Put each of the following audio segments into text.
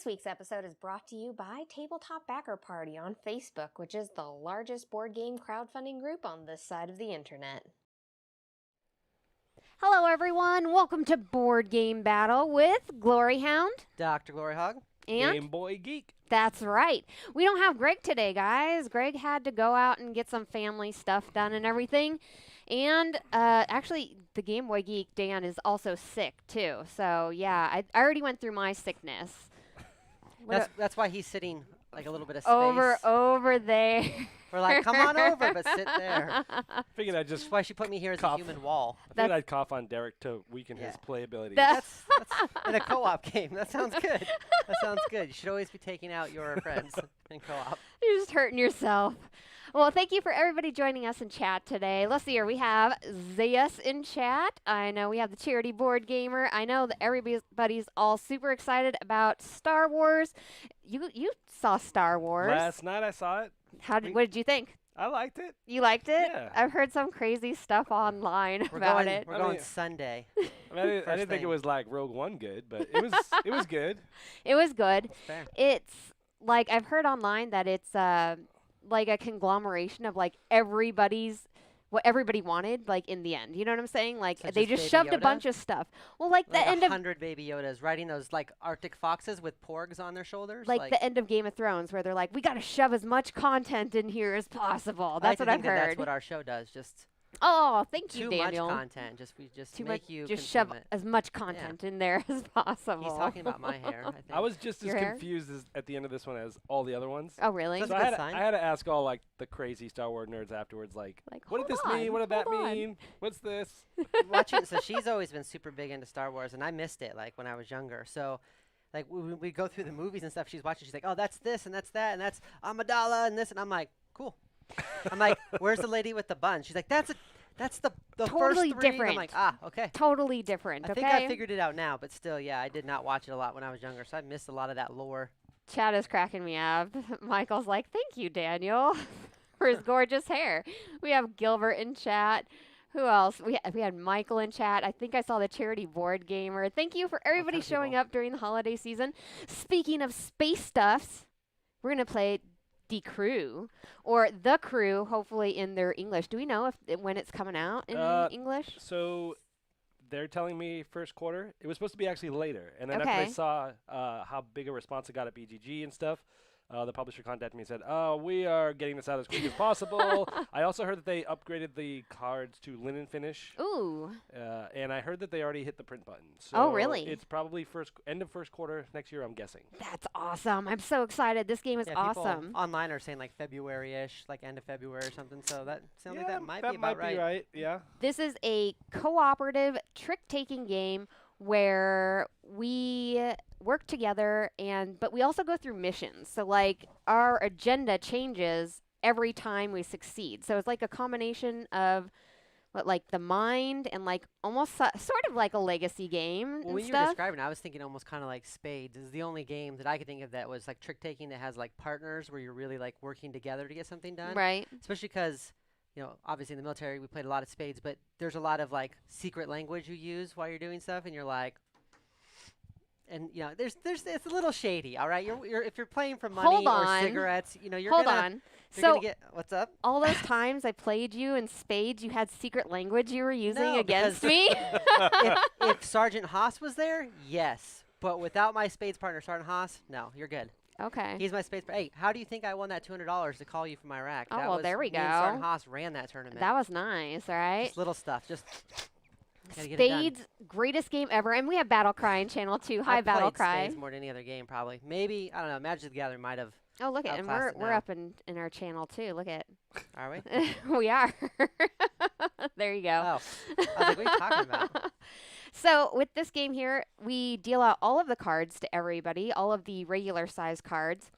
week's episode is brought to you by Tabletop Backer Party on Facebook, which is the largest board game crowdfunding group on this side of the internet. Hello everyone, welcome to Board Game Battle with Gloryhound, DrGloryhogg, and GameBoy Geek. That's right. We don't have Greg today, guys. Greg had to go out and get some family stuff done and everything. And actually, the Game Boy Geek, Dan, is also sick, too. So, yeah, I already went through my sickness. That's why he's sitting like a little bit of space. Over there. We're like, come on over, but sit there. Figured I'd just That's why she put me here as a human wall. I figured I'd cough on Derek to weaken his playability. That's in a co-op game. That sounds good. That sounds good. You should always be taking out your friends in co-op. You're just hurting yourself. Well, thank you for everybody joining us in chat today. Let's see here. We have Zeus in chat. I know we have the Charity Board Gamer. I know that everybody's all super excited about Star Wars. You saw Star Wars. Last night I saw it. What did you think? I liked it. You liked it? Yeah. I've heard some crazy stuff online about it. We're going Sunday. I didn't think it was like Rogue One good, but it was good. It was good. That's fair. It's like I've heard online that it's like a conglomeration of like what everybody wanted, like in the end. You know what I'm saying? Like So they just just Baby shoved a Yoda? bunch of stuff. Well, like the Like end of 100 Baby Yodas riding those like Arctic foxes with porgs on their shoulders. like the end of Game of Thrones, where they're like, we got to shove as much content in here as possible. That's what I've heard. That's what our show does. Just Oh, thank you, too Daniel. much content. We just Too make much. you Just consume shove it. as much content in there as possible. He's talking about my hair. I think. I was just as Your hair? confused at the end of this one as all the other ones. Oh, really? That's So a I good had, sign. I had to ask all like the crazy Star Wars nerds afterwards, like what did hold this mean? on, What did that hold on. mean? What's this? watching. So she's always been super big into Star Wars, and I missed it like when I was younger. So, like we go through the movies and stuff. She's watching. She's like, "Oh, that's this and that's that and that's Amidala and this," and I'm like, "Cool." I'm like, "Where's the lady with the bun?" She's like, "That's the Totally first three." different. I'm like, "Ah, okay." Totally different. I okay. think I figured it out now, but still, yeah, I did not watch it a lot when I was younger, so I missed a lot of that lore. Chat is cracking me up. Michael's like, thank you, Daniel, for his gorgeous hair. We have Gilbert in chat. Who else? We had Michael in chat. I think I saw the Charity Board Gamer. Thank you for everybody kinds of showing people. up during the holiday season. Speaking of space stuffs, we're going to play The Crew, or The Crew, hopefully in their English. Do we know when it's coming out in English? So they're telling me first quarter. It was supposed to be actually later. And then after Okay. I saw how big a response it got at BGG and stuff, the publisher contacted me and said, we are getting this out as quick as possible. I also heard that they upgraded the cards to linen finish. Ooh. And I heard that they already hit the print button. So Oh, really? It's probably end of first quarter next year, I'm guessing. That's awesome. I'm so excited. This game is Yeah, people awesome. online are saying like February-ish, like end of February or something. So that sounds like Yeah, that might be about right. right. Yeah. This is a cooperative trick-taking game where we work together, but we also go through missions. So like our agenda changes every time we succeed. So it's like a combination of like the mind and like almost sort of like a legacy game Well, and when you were stuff. describing it, I was thinking almost kind of like Spades. This is the only game that I could think of that was like trick-taking that has like partners where you're really like working together to get something done. Right. Especially because, you know, obviously in the military we played a lot of Spades, but there's a lot of like secret language you use while you're doing stuff, and you're like, and you know, it's a little shady. All right, you're if you're playing for money Hold or on. cigarettes, you know, you're Hold gonna, on. You're So gonna get what's up? all those times I played you in Spades, you had secret language you were using No, against because- me? if Sergeant Haas was there, yes, but without my Spades partner, Sergeant Haas, no, you're good. Okay. He's my Spades. Hey, how do you think I won that $200 to call you from Iraq? Oh, that well, was there we me and Sergeant go. Haas ran that tournament. That was nice, all right? Just little stuff. Just gotta get it done. Spades, greatest game ever. And we have Battle Cry in channel 2. Hi, I Battle played Cry. Spades more than any other game, probably. Maybe, I don't know, Magic the Gathering might have. Oh, look at and outclassed it we're now. up in our channel too. Look at Are we? we are. There you go. Oh. I was like, what are you talking about? So with this game here, we deal out all of the cards to everybody, all of the regular size cards.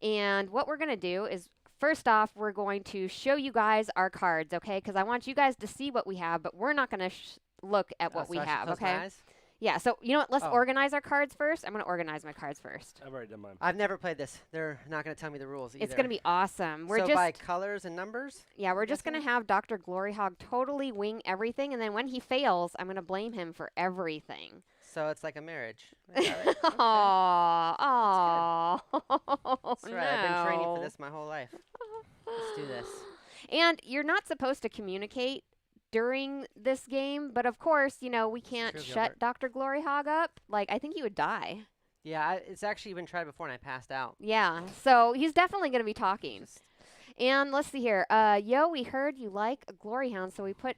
And what we're going to do is, first off, we're going to show you guys our cards, okay? Because I want you guys to see what we have, but we're not going to look at what Oh, we so I should have, close my okay? eyes? Yeah, so you know what? Let's Oh. organize our cards first. I'm going to organize my cards first. I've already done mine. I've never played this. They're not going to tell me the rules either. It's going to be awesome. We're so just by colors and numbers? Yeah, we're just going to have DrGloryhogg totally wing everything, and then when he fails, I'm going to blame him for everything. So it's like a marriage. I got it. Okay. Aw, That's right. I've been training for no. this my whole life. Let's do this. And you're not supposed to communicate during this game, but of course, we It's can't true, shut Dr. Gloryhogg up. Like, I think he would die. Yeah, it's actually been tried before and I passed out. Yeah, so he's definitely going to be talking. Just- And let's see here. Yo, we heard you like a Gloryhound, so we put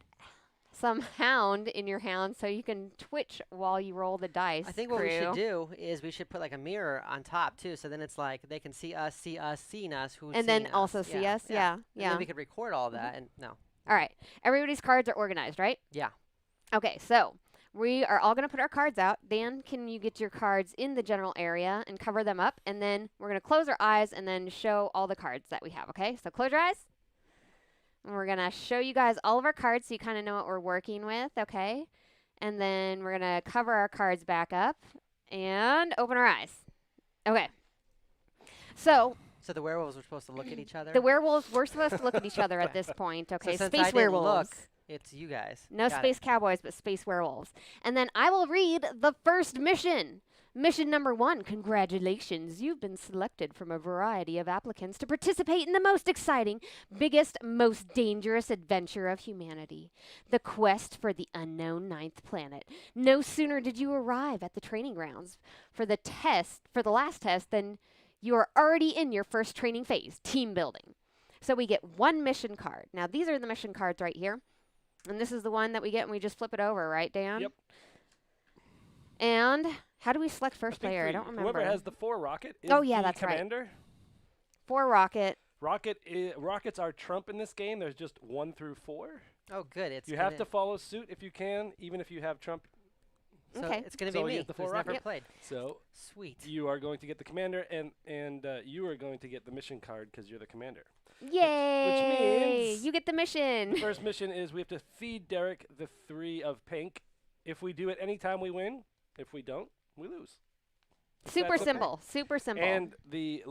some hound in your hound so you can twitch while you roll the dice. I think what we should do is we should put like a mirror on top too, so then it's like they can see us, seeing us, who's And then seeing also us. see us. Yeah, And yeah. then we could record all that and no. All right. Everybody's cards are organized, right? Yeah. Okay, so we are all going to put our cards out. Dan, can you get your cards in the general area and cover them up? And then we're going to close our eyes and then show all the cards that we have, okay? So close your eyes. And we're going to show you guys all of our cards so you kind of know what we're working with, okay? And then we're going to cover our cards back up and open our eyes. Okay. So So the werewolves were supposed to look at each other. the werewolves, we're supposed to look at each other at this point, okay? So since Space I didn't werewolves. look, it's you guys. No Got space it. cowboys, but space werewolves. And then I will read the first mission. Mission number 1, congratulations. You've been selected from a variety of applicants to participate in the most exciting, biggest, most dangerous adventure of humanity. The quest for the unknown 9th planet. No sooner did you arrive at the training grounds for the last test, than you are already in your first training phase, team building. So we get 1 mission card. Now these are the mission cards right here. And this is the one that we get and we just flip it over, right, Dan? Yep. And how do we select first think player? I don't remember. Whoever has the 4 rocket is Oh, yeah, the that's right. commander. 4 rocket. Rockets are trump in this game. There's just 1 through 4. Oh, good. It's You have to follow suit if you can, even if you have trump. So Okay. it's gonna So be you me. get the 4 who's never rocket. played. So Sweet. you are going to get the commander, and you are going to get the mission card because you're the commander. Yay! means- You get the mission. The first mission is we have to feed Derek the 3 of pink. If we do it anytime, we win. If we don't, we lose. Super That's okay. simple. Super simple. And the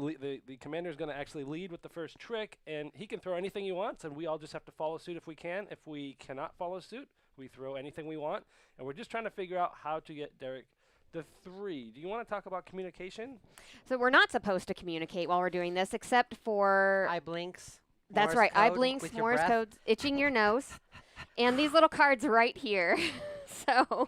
commander is going to actually lead with the first trick, and he can throw anything he wants, and we all just have to follow suit if we can. If we cannot follow suit, we throw anything we want, and we're just trying to figure out how to get Derek the 3. Do you want to talk about communication? So we're not supposed to communicate while we're doing this, except for Eye blinks. that's Morse right. Eye code blinks, with your Morse breath. codes, itching your nose, and these little cards right here. So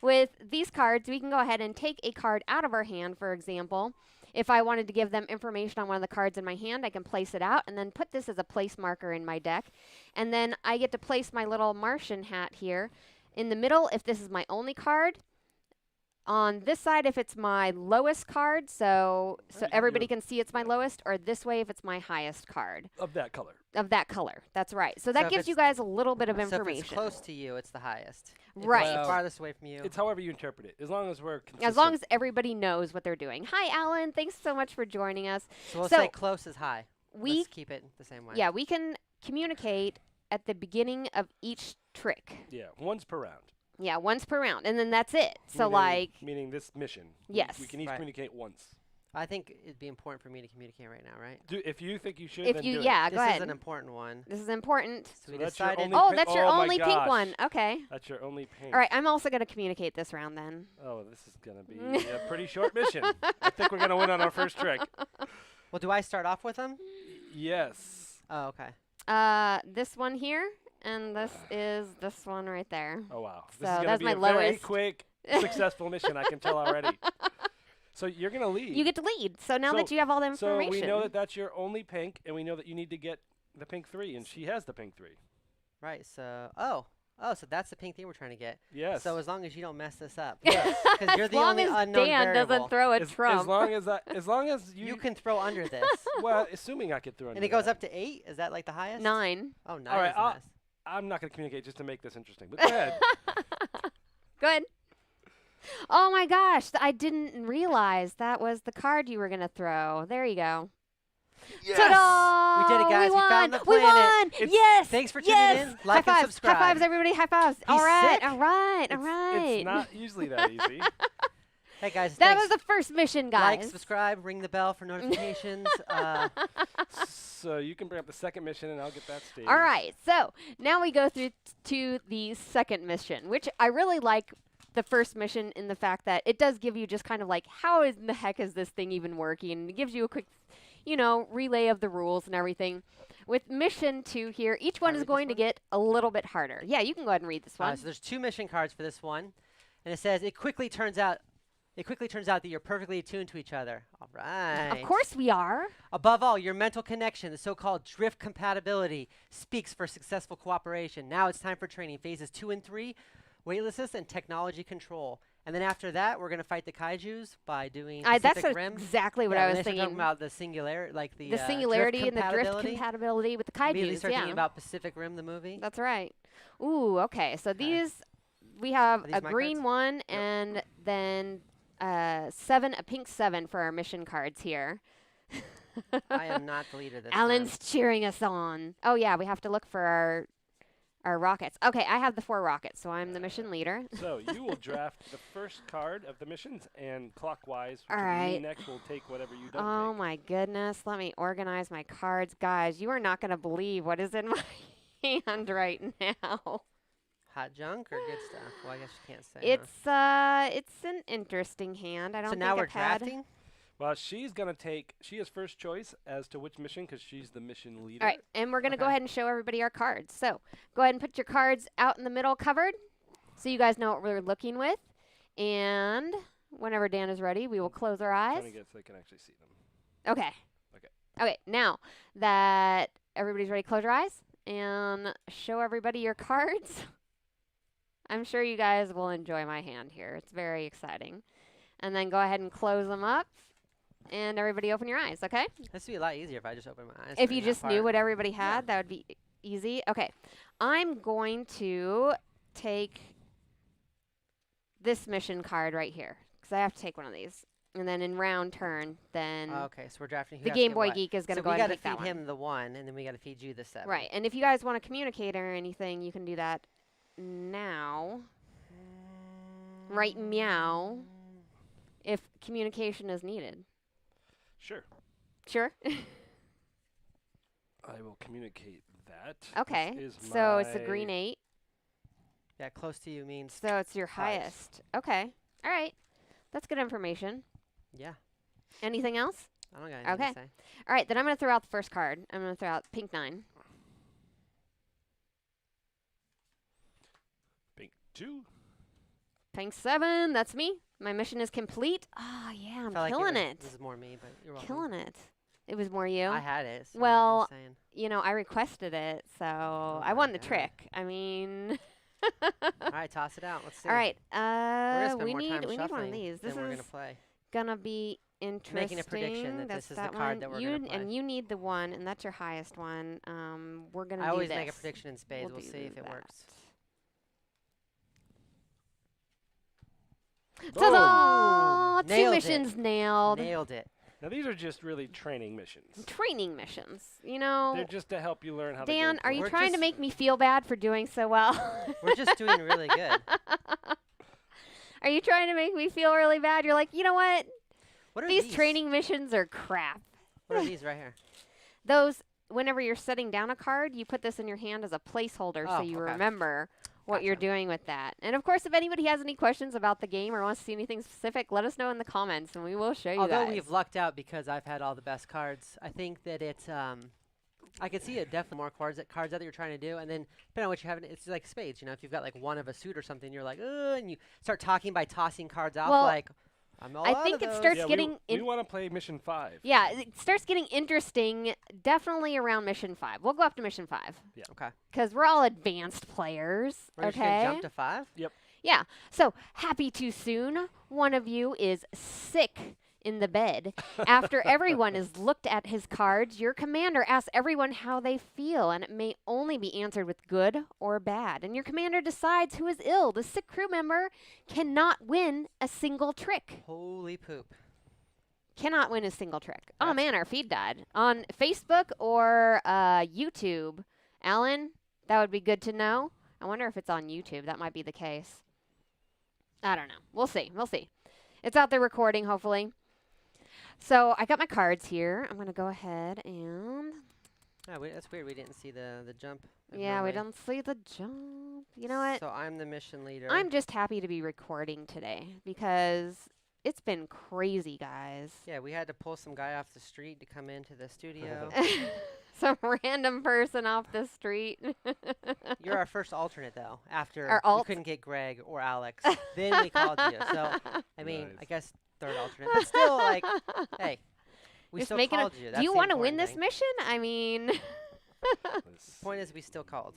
with these cards, we can go ahead and take a card out of our hand, for example. If I wanted to give them information on one of the cards in my hand, I can place it out and then put this as a place marker in my deck. And then I get to place my little Martian hat here in the middle if this is my only card. On this side if it's my lowest card, so Right, everybody you're- can see it's my lowest, or this way if it's my highest card Of that color. of that color. That's right. So So that if gives you it's- guys a little bit of So if information. it's close to you, it's the highest. If Right. it's the Well, farthest away from you. It's however you interpret it, as long as we're consistent. As long as everybody knows what they're doing. Hi, Alan. Thanks so much for joining us. so we'll so say close is high. We Let's keep it the same way. we can communicate at the beginning of each trick. Yeah, once per round. Yeah, once per round, and then that's it. So Meaning this mission. Yes. We can each Right. communicate once. I think it'd be important for me to communicate right now, right? If you think you should, if then you do it. go This ahead. is an important one. This is important. So we that's your decided. only Oh, pink- that's your oh my only pink gosh. one. Okay. That's your only pink. All right, I'm also going to communicate this round then. Oh, this is going to be a pretty short mission. I think we're going to win on our first trick. Well, do I start off with them? Yes. Oh, okay. This one here, and this is this one right there. Oh, wow. This So is going to that's be my a very lowest. quick, successful mission, I can tell already. So you're going to lead. You get to lead. So now that So- you have all the So information. we know that that's your only pink, and we know that you need to get the pink 3, and she has the pink 3. Right. So, so that's the pink thing we're trying to get. Yes. So as long as you don't mess this up, Yes. because you're as the long only as unknown Dan variable. doesn't throw a trump. As long as You can throw under this, well, assuming I could throw and it goes up to 8. Is that like the highest? 9. Oh, 9 All right, is the I'll- highest. I'm not going to communicate just to make this interesting, but go ahead. Good. Oh my gosh, I didn't realize that was the card you were going to throw. There you go. Ta-da! We did it, guys. We won! found the We planet. won! It's- Yes! Thanks for tuning yes! in. Like high and fives. subscribe. High fives, everybody. High fives. All He's right. sick. All right. All It's- right. It's not usually that easy. Hey, guys. that thanks. was the first mission, guys. Like, subscribe, ring the bell for notifications. So you can bring up the second mission, and I'll get that stage. All right. So now we go through to the second mission, which I really like the first mission in the fact that it does give you just kind of like, how in the heck is this thing even working? It gives you a quick, relay of the rules and everything. With mission 2 here, each one I is read this going to one? get a little bit harder. Yeah, you can go ahead and read this one. So there's 2 mission cards for this one, and it says it quickly turns out that you're perfectly attuned to each other. All right. Of course we are. Above all, your mental connection, the so-called drift compatibility, speaks for successful cooperation. Now it's time for training. Phases 2 and 3, weightlessness and technology control. And then after that, we're going to fight the kaijus by doing That's Pacific Rim. exactly what Yeah, I and was then she's thinking. talking about the singularity, like the The singularity drift and the drift compatibility. compatibility with the Immediately kaijus. start Yeah, thinking about Pacific Rim, the movie. that's right. Ooh, okay. So Okay. these, we have Are these a my green cards? one and then a pink 7 for our mission cards here. I am not the leader this Alan's cheering us on. Oh yeah, we have to look for our rockets. Okay, I have the 4 rockets, so I'm the mission leader. So you will draft the first card of the missions, and clockwise All to me right. next will take whatever you don't Oh take. my goodness, let me organize my cards. Guys, you are not going to believe what is in my hand right now. Hot junk or good stuff? Well, I guess you can't say. It's an interesting hand. I don't So think now we're I've had. drafting? Well, she's going to take, she has first choice as to which mission because she's the mission leader. All right, and we're going to go Okay. ahead and show everybody our cards. So go ahead and put your cards out in the middle covered so you guys know what we're looking with. And whenever Dan is ready, we will close our eyes. Trying to get so they can actually see them. Okay. Okay. Okay, now that everybody's ready, close your eyes and show everybody your cards. I'm sure you guys will enjoy my hand here. It's very exciting. And then go ahead and close them up. And everybody open your eyes, okay? This would be a lot easier if I just opened my eyes. If during you that just knew part. what everybody had, that would be easy. Okay. I'm going to take this mission card right here because I have to take one of these. And then in round turn, then Okay, so we're drafting. Who the has to Game get Boy what? Geek is going to So go we ahead got and to take that feed one. him the 1, and then we got to feed you the 7. Right. And if you guys want to communicate or anything, you can do that now. Right meow if communication is needed. Sure. Sure. I will communicate that. Okay. This is So it's the my- green 8. Yeah, close to you means. So it's your Highest. highest. Okay. All right. That's good information. Yeah, Anything else? I don't got anything Okay. to say. All right. Then I'm going to throw out the first card. I'm going to throw out pink 9. Pink 2. Pink 7. That's me. My mission is complete. Oh, yeah. I'm Felt like killing it. This is more me, but you're welcome. Killing it. It was more you. I had it. So Well, I'm saying. I requested it, so I my won the God. trick. I mean, All right, toss it out. Let's see. all right. We're gonna spend We more need time one of shuffling these. This than we're is gonna play. gonna be interesting. Making a prediction that That's this is the that card one. that we're you gonna play. And you need the 1, and that's your highest one. We're gonna I do always this. make a prediction in spades. We'll do see if it that. works. Ta-da! Two Nailed it. missions nailed. Nailed it. Now these are just really training missions. Training missions. They're just to help you learn how Dan, the game are you We're trying to just- make me feel bad for doing so well? We're just doing really good. Are you trying to make me feel really bad? You're like, you know what? What are These training missions are crap. What are these right here? Those, whenever you're setting down a card, you put this in your hand as a placeholder so Oh, you okay. remember what you're Gotcha. doing with that. And of course, if anybody has any questions about the game or wants to see anything specific, let us know in the comments and we will show you Although guys. we've lucked out because I've had all the best cards, I think that it's I can see it definitely more cards out that you're trying to do, and then depending on what you have, it's like spades. If you've got like 1 of a suit or something, you're like, and you start talking by tossing cards off. Well, like, I'm all I out think of it those. starts Yeah, getting we want to play mission 5. Yeah, it starts getting interesting definitely around mission 5. We'll go up to mission 5 Okay, because we're all advanced players. we're just okay. gonna jump to 5. Yeah. So happy too soon. One of you is sick in the bed. After everyone has looked at his cards, your commander asks everyone how they feel, and it may only be answered with good or bad. And your commander decides who is ill. The sick crew member cannot win a single trick. Holy poop! Cannot win a single trick. Oh That's- man, our feed died. On Facebook or YouTube, Alan, that would be good to know. I wonder if it's on YouTube. That might be the case. I don't know. We'll see. We'll see. It's out there recording, hopefully. So I got my cards here. I'm going to go ahead and Yeah, that's weird. We didn't see the jump. Yeah, we don't see the jump. You know what? So I'm the mission leader. I'm just happy to be recording today because it's been crazy, guys. Yeah, we had to pull some guy off the street to come into the studio. Some random person off the street. You're our first alternate, though. After Our we alt? couldn't get Greg or Alex, then we called you. So, I mean, Nice. I guess third alternate. But still, like, hey, we Just still making called you. Do That's you the want to win important this thing. mission? I mean, Point is, we still called.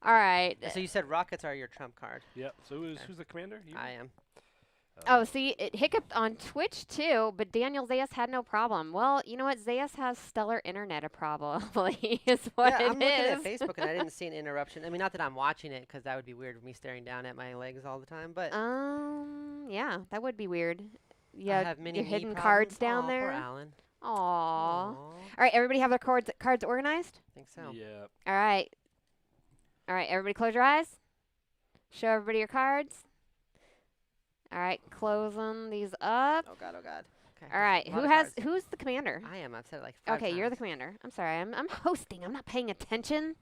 all right. So you said rockets are your trump card. Yep. So Okay. who's the commander? You? I am. Oh, see, it hiccuped on Twitch too, but Daniel Zayas had no problem. Well, you know what? Zayas has stellar internet probably is what Yeah, it I'm looking at is. Facebook and I didn't see an interruption. I mean, not that I'm watching it because that would be weird with me staring down at my legs all the time. But Yeah, that would be weird. I Yeah, have many your knee hidden problems. cards down Aw, there. Poor Alan. Aww. Aw. All right, everybody have their cards organized? I think so. Yeah. All right. All right, everybody close your eyes. Show everybody your cards. All right, closing these up. Oh God. Oh God. Okay. All right, there's a lot of cards. who's the commander? I am. I've said it like 5 Okay, you're the times. commander. I'm sorry. I'm hosting. I'm not paying attention.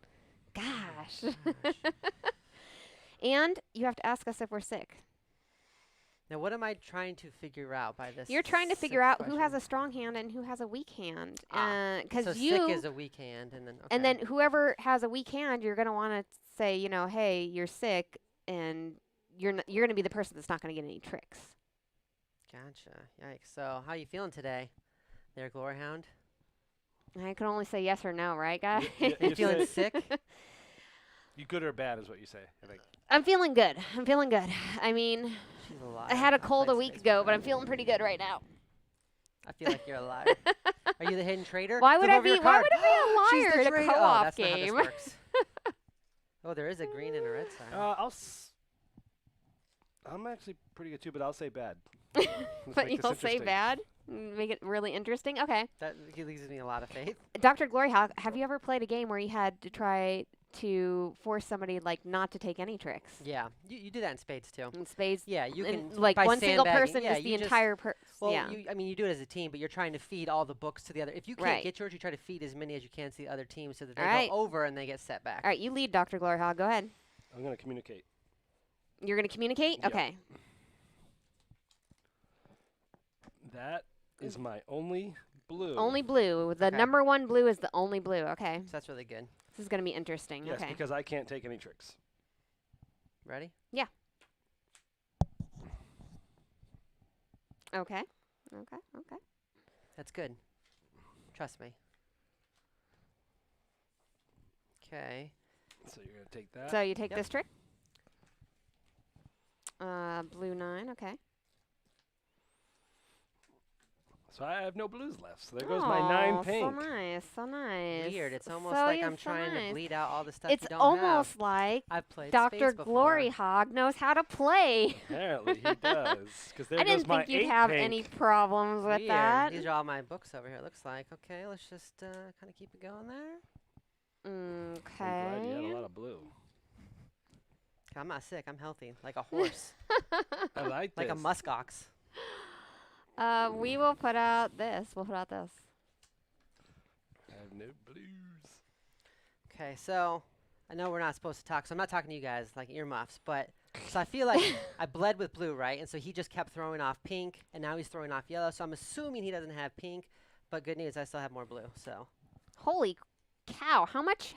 Gosh. Gosh. And you have to ask us if we're sick. Now, what am I trying to figure out by this? You're trying to sick figure out who has a question? strong hand and who has a weak hand. Ah, Because so you sick is a weak hand, and then okay. and then whoever has a weak hand, you're gonna want to say, you know, hey, you're sick, and you're gonna be the person that's not gonna get any tricks. Gotcha. Yikes. So, how you feeling today, there, Gloryhound? I can only say yes or no, right, guys? Y- You you feeling say- sick? You good or bad is what you say. I think. I'm feeling good. I'm feeling good. I mean, She's a liar. I had a I'll cold play a week space ago, with but her. I'm feeling pretty good right now. I feel like you're a liar. Are you the hidden traitor? Why would Flip I over your be? Why card. would I She's be a the liar at a traitor. co-op Oh, that's not how game? this works. Oh, there is a green and a red side. I'm actually pretty good too, but I'll say bad. But make this you'll say interesting. bad? Make it really interesting? Okay. That gives me a lot of faith. Dr. Gloryhogg, have you ever played a game where you had to try to force somebody, like, not to take any tricks? Yeah, you do that in spades too. In spades? Yeah, you And, can like, by one single sandbagging. person, Yeah, just the you entire person. Well, yeah. I mean, you do it as a team, but you're trying to feed all the books to the other. If you can't Right. get yours, you try to feed as many as you can to the other team so that they Alright. go over and they get set back. All right, you lead, Dr. Gloryhogg. Go ahead. I'm gonna communicate. You're going to communicate? Yeah. Okay. That is my only blue. Only blue. The Okay. number one blue is the only blue. Okay. So that's really good. This is going to be interesting. Yes, okay. because I can't take any tricks. Ready? Okay. Okay. Okay. That's good. Trust me. Okay. So you're gonna take that. So you take Yep. this trick. Blue 9. Okay. So I have no blues left. So there goes my 9 pink. So nice. So nice. Weird. It's almost So like yeah, I'm so trying nice. to bleed out all the stuff It's you don't almost have. like I've played Dr. spades before. Gloryhogg knows how to play. Apparently he does. Because there I goes didn't my think you'd 8 have pink. any problems with Weird. that. These are all my books over here. It looks like. Okay, let's just kind of keep it going there. I'm glad you had a Okay. lot of blue. I'm not sick. I'm healthy, like a horse, I like like a this. muskox. We will put out this. We'll put out this. I have no blues. Okay, so I know we're not supposed to talk, so I'm not talking to you guys like earmuffs, but so I feel like I bled with blue, right? And so he just kept throwing off pink, and now he's throwing off yellow. So I'm assuming he doesn't have pink, but good news, I still have more blue. So Holy cow! How much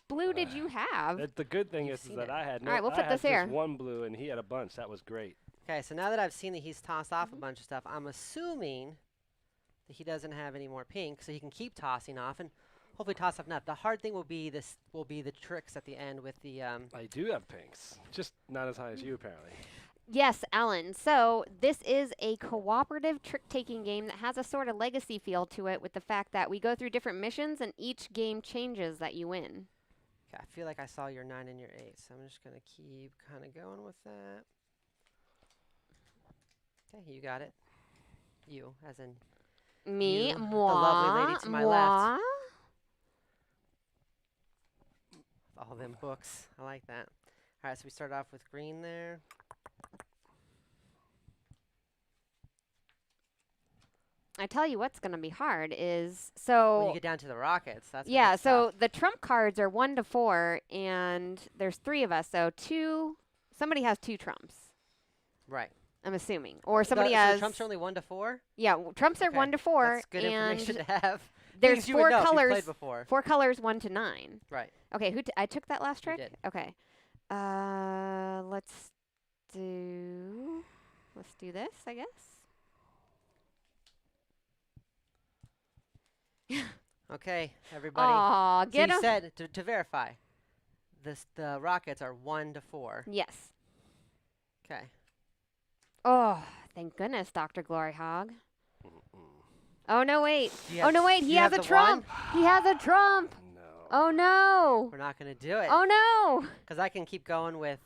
blue did you have? The good thing You've is seen that it. I had no. All right, we'll I put had this here. just one blue, and he had a bunch. That was great. okay, so now that I've seen that he's tossed off Mm-hmm. a bunch of stuff, I'm assuming that he doesn't have any more pink, so he can keep tossing off and hopefully toss off enough. The hard thing will be the tricks at the end with the I do have pinks, just not as high as you apparently. Yes, Alan. So this is a cooperative trick-taking game that has a sort of legacy feel to it with the fact that we go through different missions and each game changes that you win. Okay, I feel like I saw your 9 and your 8, so I'm just going to keep kind of going with that. Okay, you got it. You, as in Me, You, the moi, lovely lady to my moi. left. all them books. I like that. All right, so we start off with green there. I tell you what's going to be hard is When you so get down to the rockets, that's when yeah, it's so tough. the trump cards are 1 to 4 and there's 3 of us. So somebody has 2 trumps. Right. I'm assuming. Or somebody So has the trumps are only 1 to 4. yeah, trumps are Okay, 1 to 4 That's good and information to have. there's Things you would 4 know if you colors. played before. 4 colors 1 to 9. Right. Okay, I took that last You trick? did. Okay. Let's do this, I guess. Okay, everybody. Aw, So get you 'em. said to verify, the rockets are 1 to 4. Yes. Okay. Oh, thank goodness, DrGloryhogg. Oh no, wait. Do you Oh have- no, wait. do He you has have a the trump. He has a trump. No. Oh no. We're not gonna do it. Oh no. Because I can keep going with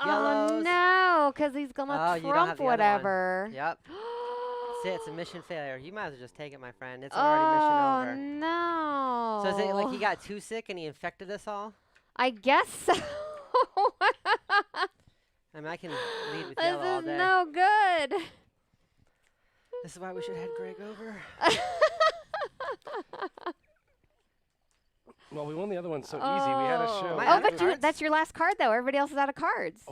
Oh yellows. no, because he's gonna Oh, you don't trump have the other one. whatever. Yep. That's it. It's a mission failure. You might as well just take it, my friend. It's Oh already mission over. no. So is it like he got too sick and he infected us all? I guess so. I mean, I can lead with This yellow all is day. no good. This is why we should head Greg over. Well, we won the other one so easy. We had a show. Am I Oh, out of but cards? that's your last card though. Everybody else is out of cards.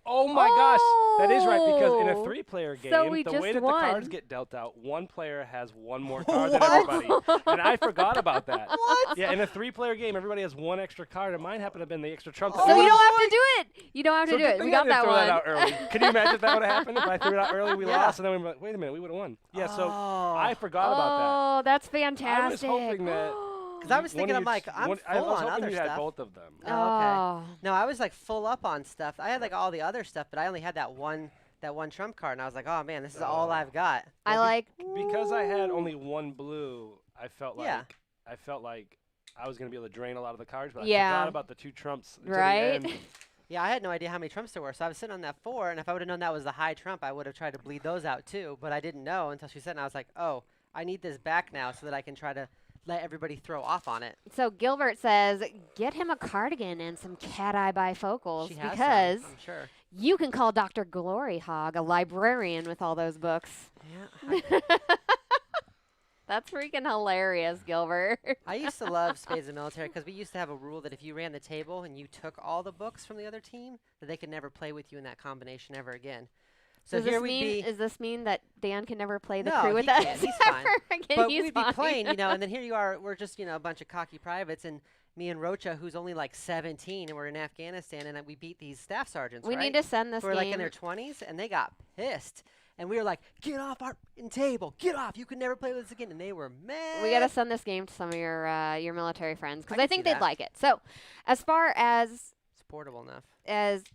Oh my gosh, that is right because in a Oh, 3-player game, so we the just way that the cards won. get dealt out, one player has one more card than What? everybody, and I forgot about that. What? Yeah, in a 3-player game, everybody has one extra card, and mine happened to have been the extra trump. So you don't have to do it. You don't have So to do good it. thing We I got didn't that throw one. that out early. Can you imagine if that would have happened? If I threw it out early, we Yeah. lost, and then we were like, wait a minute, we would have won. Yeah, so Oh. I forgot about Oh, that's that. I was fantastic. hoping that. Because I was one thinking, of I'm you like, ch- I'm one- full I was on hoping other you stuff. had both of them. Oh, okay. No, I was like full up on stuff. I had like all the other stuff, but I only had that one trump card, and I was like, oh man, this is all I've got. I like. Because I had only one blue, I felt like Yeah. I was gonna be able to drain a lot of the cards, but Yeah. I forgot about the 2 trumps. until the Right? end. Yeah, I had no idea how many trumps there were, so I was sitting on that 4, and if I would have known that was the high trump, I would have tried to bleed those out too, but I didn't know until she said, and I was like, oh, I need this back now so that I can try to let everybody throw off on it. So Gilbert says, get him a cardigan and some cat eye bifocals She has because some, I'm sure. you can call Dr. Gloryhogg a librarian with all those books. Yeah, That's freaking hilarious, Gilbert. I used to love Spades and Military because we used to have a rule that if you ran the table and you took all the books from the other team, that they could never play with you in that combination ever again. So Does here this we'd mean, be. Does this mean that Dan can never play the No, crew with he us? can. He's fine. ever again? But He's we'd be fine. playing, and then here you are, we're just, a bunch of cocky privates, and me and Rocha, who's only like 17, and we're in Afghanistan, and we beat these staff sergeants, We right? need to send this who were like in game. their 20s, and they got pissed. And we were like, get off our table, get off, you can never play with us again. And they were mad. We got to send this game to some of your military friends because I I can think see they'd that. like it. So, as far as It's portable enough.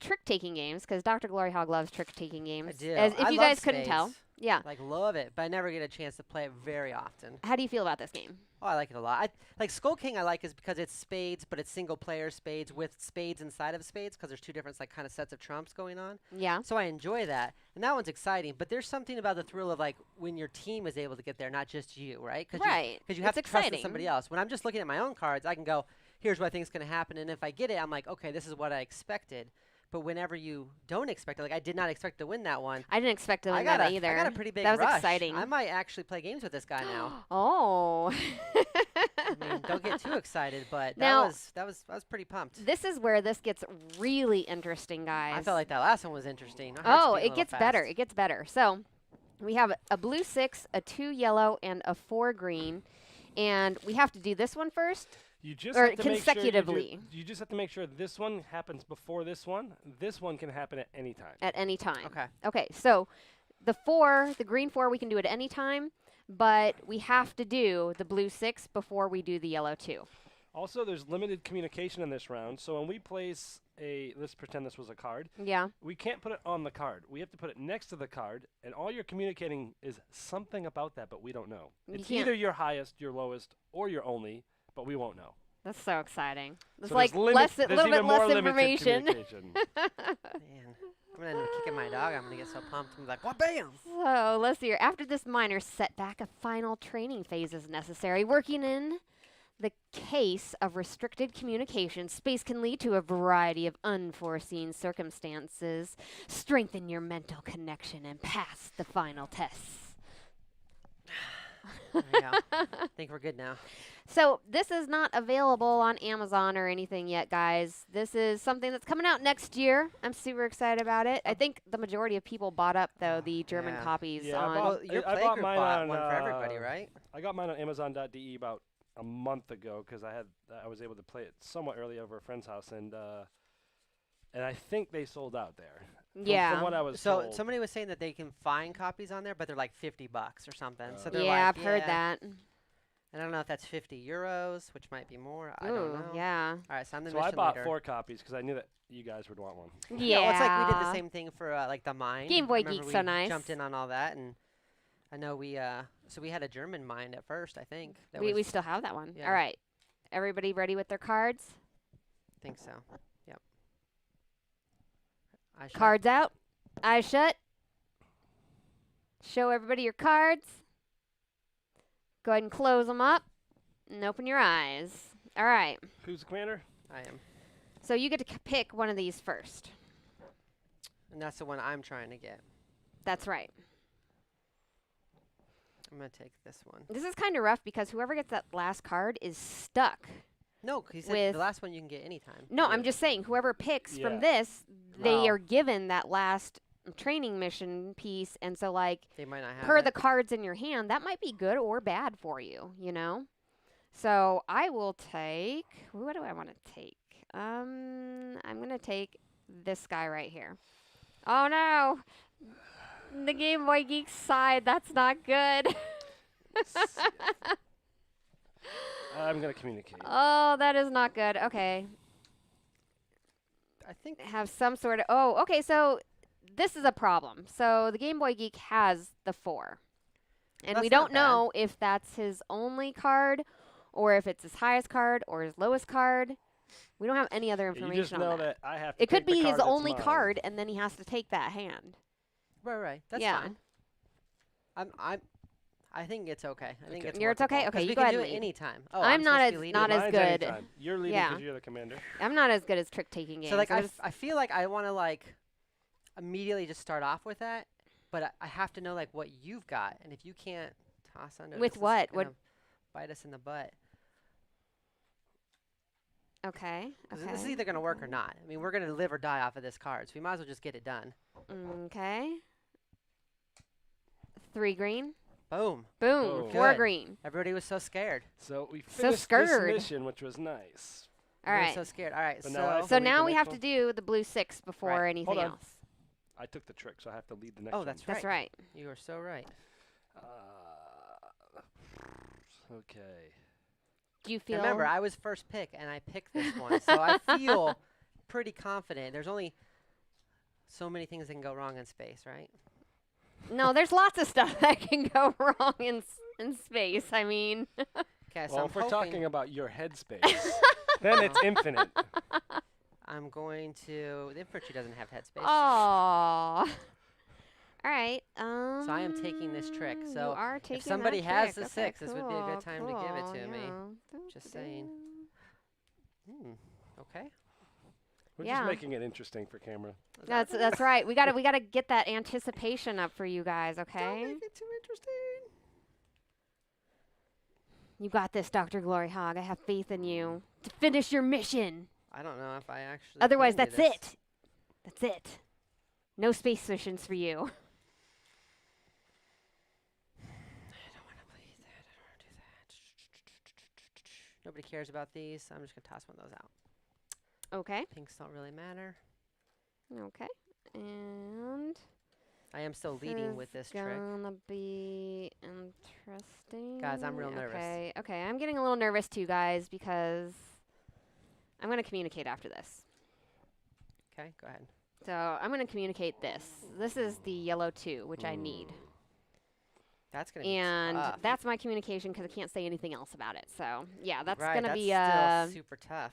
trick taking games, because Dr. Gloryhogg loves trick taking games. do. As if I you love guys couldn't tell, spades. yeah. Like, love it, but I never get a chance to play it very often. How do you feel about this game? Oh, I like it a lot. Like Skull King, I like is because it's spades, but it's single player spades with spades inside of spades because there's 2 different like kind of sets of trumps going on. Yeah. So I enjoy that, and that one's exciting. But there's something about the thrill of like when your team is able to get there, not just you, right? Right. Because you have It's to trust in exciting. somebody else. When I'm just looking at my own cards, I can go, here's what I think is going to happen, and if I get it, I'm like, okay, this is what I expected. But whenever you don't expect it, like I did not expect to win that one. I didn't expect to I win got that a, either. I got a pretty big That was rush. exciting. I might actually play games with this guy now. Oh. I mean, don't get too excited, but Now- I was pretty pumped. This is where this gets really interesting, guys. I felt like that last one was interesting. My heart's Oh, beating a it little gets better. fast. It gets better. So we have a blue 6, a 2 yellow, and a 4 green. And we have to do this one first. You just Or have to make sure consecutively. you just have to make sure this one happens before this one. This one can happen at any time. At any time. Okay. Okay, so the green 4, we can do it any time, but we have to do the blue 6 before we do the yellow 2. Also, there's limited communication in this round, so when we place let's pretend this was a card, Yeah. we can't put it on the card. We have to put it next to the card, and all you're communicating is something about that, but we don't know. You It's can't- either your highest, your lowest, or your only, but we won't know. That's so exciting. It's So like there's limit- less, a there's little bit even more less limited information. communication. Man, I'm gonna end up kicking my dog. I'm gonna get so pumped. I'm like, what? Bam! So let's see here. After this minor setback, a final training phase is necessary. Working in the case of restricted communication, space can lead to a variety of unforeseen circumstances. Strengthen your mental connection and pass the final tests. There we go. I think we're good now. So this is not available on Amazon or anything yet, guys. This is something that's coming out next year. I'm super excited about it. I think the majority of people bought up though the German Yeah. copies Yeah, I on. bought- Well, your I bought playgroup mine bought on, one for everybody, right? I got mine on Amazon.de about a month ago because I was able to play it somewhat early over a friend's house, and I think they sold out there. Yeah. From what I was So told. somebody was saying that they can find copies on there, but they're like $50 or something. So they're Yeah, like, I've heard that. And I don't know if that's 50 euros, which might be more. I Ooh, don't know. yeah. All right, so I'm the So I mission bought leader. 4 copies because I knew that you guys would want one. Yeah. Well, it's like we did the same thing for like the Mind. Game Boy Remember Geek's we so nice. jumped in on all that, and I know we so we had a German Mind at first. I think that We was, still have that one. Yeah. All right. Everybody ready with their cards? I think so. Yep. I shall- Cards out. Eyes shut. Show everybody your cards. Go ahead and close them up and open your eyes. All right. Who's the commander? I am, So you get to pick one of these first. and that's the one I'm trying to get. That's right. I'm gonna take this one. This is kind of rough because whoever gets that last card is stuck. No, he said With- the last one you can get anytime. No, Yeah. I'm just saying whoever picks Yeah. from this, they Oh. are given that last training mission piece, and so like They might not have per it. the cards in your hand, that might be good or bad for you, you know? So I will take, what do I want to take? I'm going to take this guy right here. Oh no! The Game Boy Geek side, that's not good. I'm going to communicate. Oh, that is not good. Okay. I think Have some sort of, oh, okay, so this is a problem. So the Game Boy Geek has the 4. And we That's not don't know if that's his only card or if it's his highest card or his lowest card. We don't have any other You just information know on that. that I have to It could take the be his card that's only mine. card, and then he has to take that hand. right. That's Yeah. fine. I think it's okay. I think Okay. it's It's okay? workable, 'cause Okay, you we go can ahead do and it lead. anytime. Oh, I'm not supposed to as- be leading? not as Mine's good. anytime. You're leading Yeah. because you're the commander. I'm not as good as trick taking games. So like I'm I just- feel like I want to like immediately just start off with that, but I have to know like what you've got, and if you can't toss under With this is what? gonna What- bite us in the butt. okay. 'Cause Okay. This is either gonna work or not. I mean, we're gonna live or die off of this card, so we might as well just get it done. Okay. 3 green. Boom. Boom. Oh. 4 Good. green. Everybody was so scared. So we So finished this scared. mission, which was nice. All Everybody right. was so scared. All right. But now I So So lead the now we next have one? to do the blue 6 before Right. anything Hold on. else. I took the trick, so I have to lead the next oh, one. that's That's right. right. You are so right. Okay. Do you feel? Remember, I was first pick, and I picked this one, so I feel pretty confident. There's only so many things that can go wrong in space, right? No, there's lots of stuff that can go wrong in space. I mean, Okay, so Well, I'm if we're hoping talking about your headspace, then it's infinite. I'm going to. The infantry doesn't have headspace. oh. All right. So I am taking this trick. you So are taking somebody that has trick. the Okay, 6, this would be a good cool, time to give it cool, to me. yeah. Just saying. Okay. We're Yeah. just making it interesting for camera. Is that That's right. We gotta get that anticipation up for you guys. Don't Okay. make it too interesting. You got this, DrGloryhogg. I have faith in you to finish your mission. I don't know if I actually. Otherwise, can do that's this. it. That's it. No space missions for you. I don't want to play that. I don't want to do that. Nobody cares about these. So I'm just gonna toss one of those out. Okay. Pinks don't really matter. Okay. And I am still leading with this trick. gonna be interesting. Guys, I'm real nervous. Okay. Okay. I'm getting a little nervous too, guys, because I'm gonna communicate after this. Okay, go ahead. So I'm gonna communicate this. This is the yellow 2, which I need. That's gonna be And tough. that's my communication because I can't say anything else about it. So yeah, that's right, gonna that's be still super tough.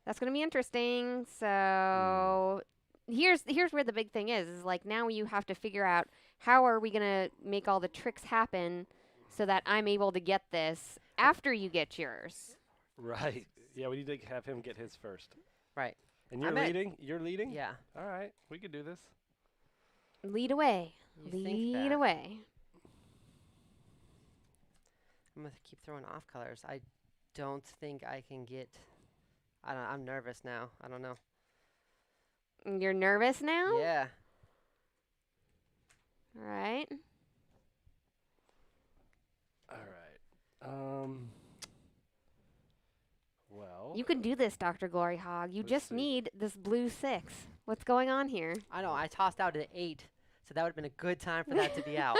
that's gonna be interesting. So here's where the big thing is like now you have to figure out how are we gonna make all the tricks happen so that I'm able to get this after you get yours. Right. Yeah, we need to have him get his first. Right. And you're I'm at- leading? You're leading? Yeah. All right. We could do this. Lead away. You think Lead that. away. I'm gonna keep throwing off colors. I don't think I can get. I don't. I'm nervous now. I don't know. You're nervous now? Yeah. All right. All right. Well. You can do this, DrGloryhogg. You Let's just see. need this blue 6. What's going on here? I know. I tossed out an 8, so that would have been a good time for that to be out.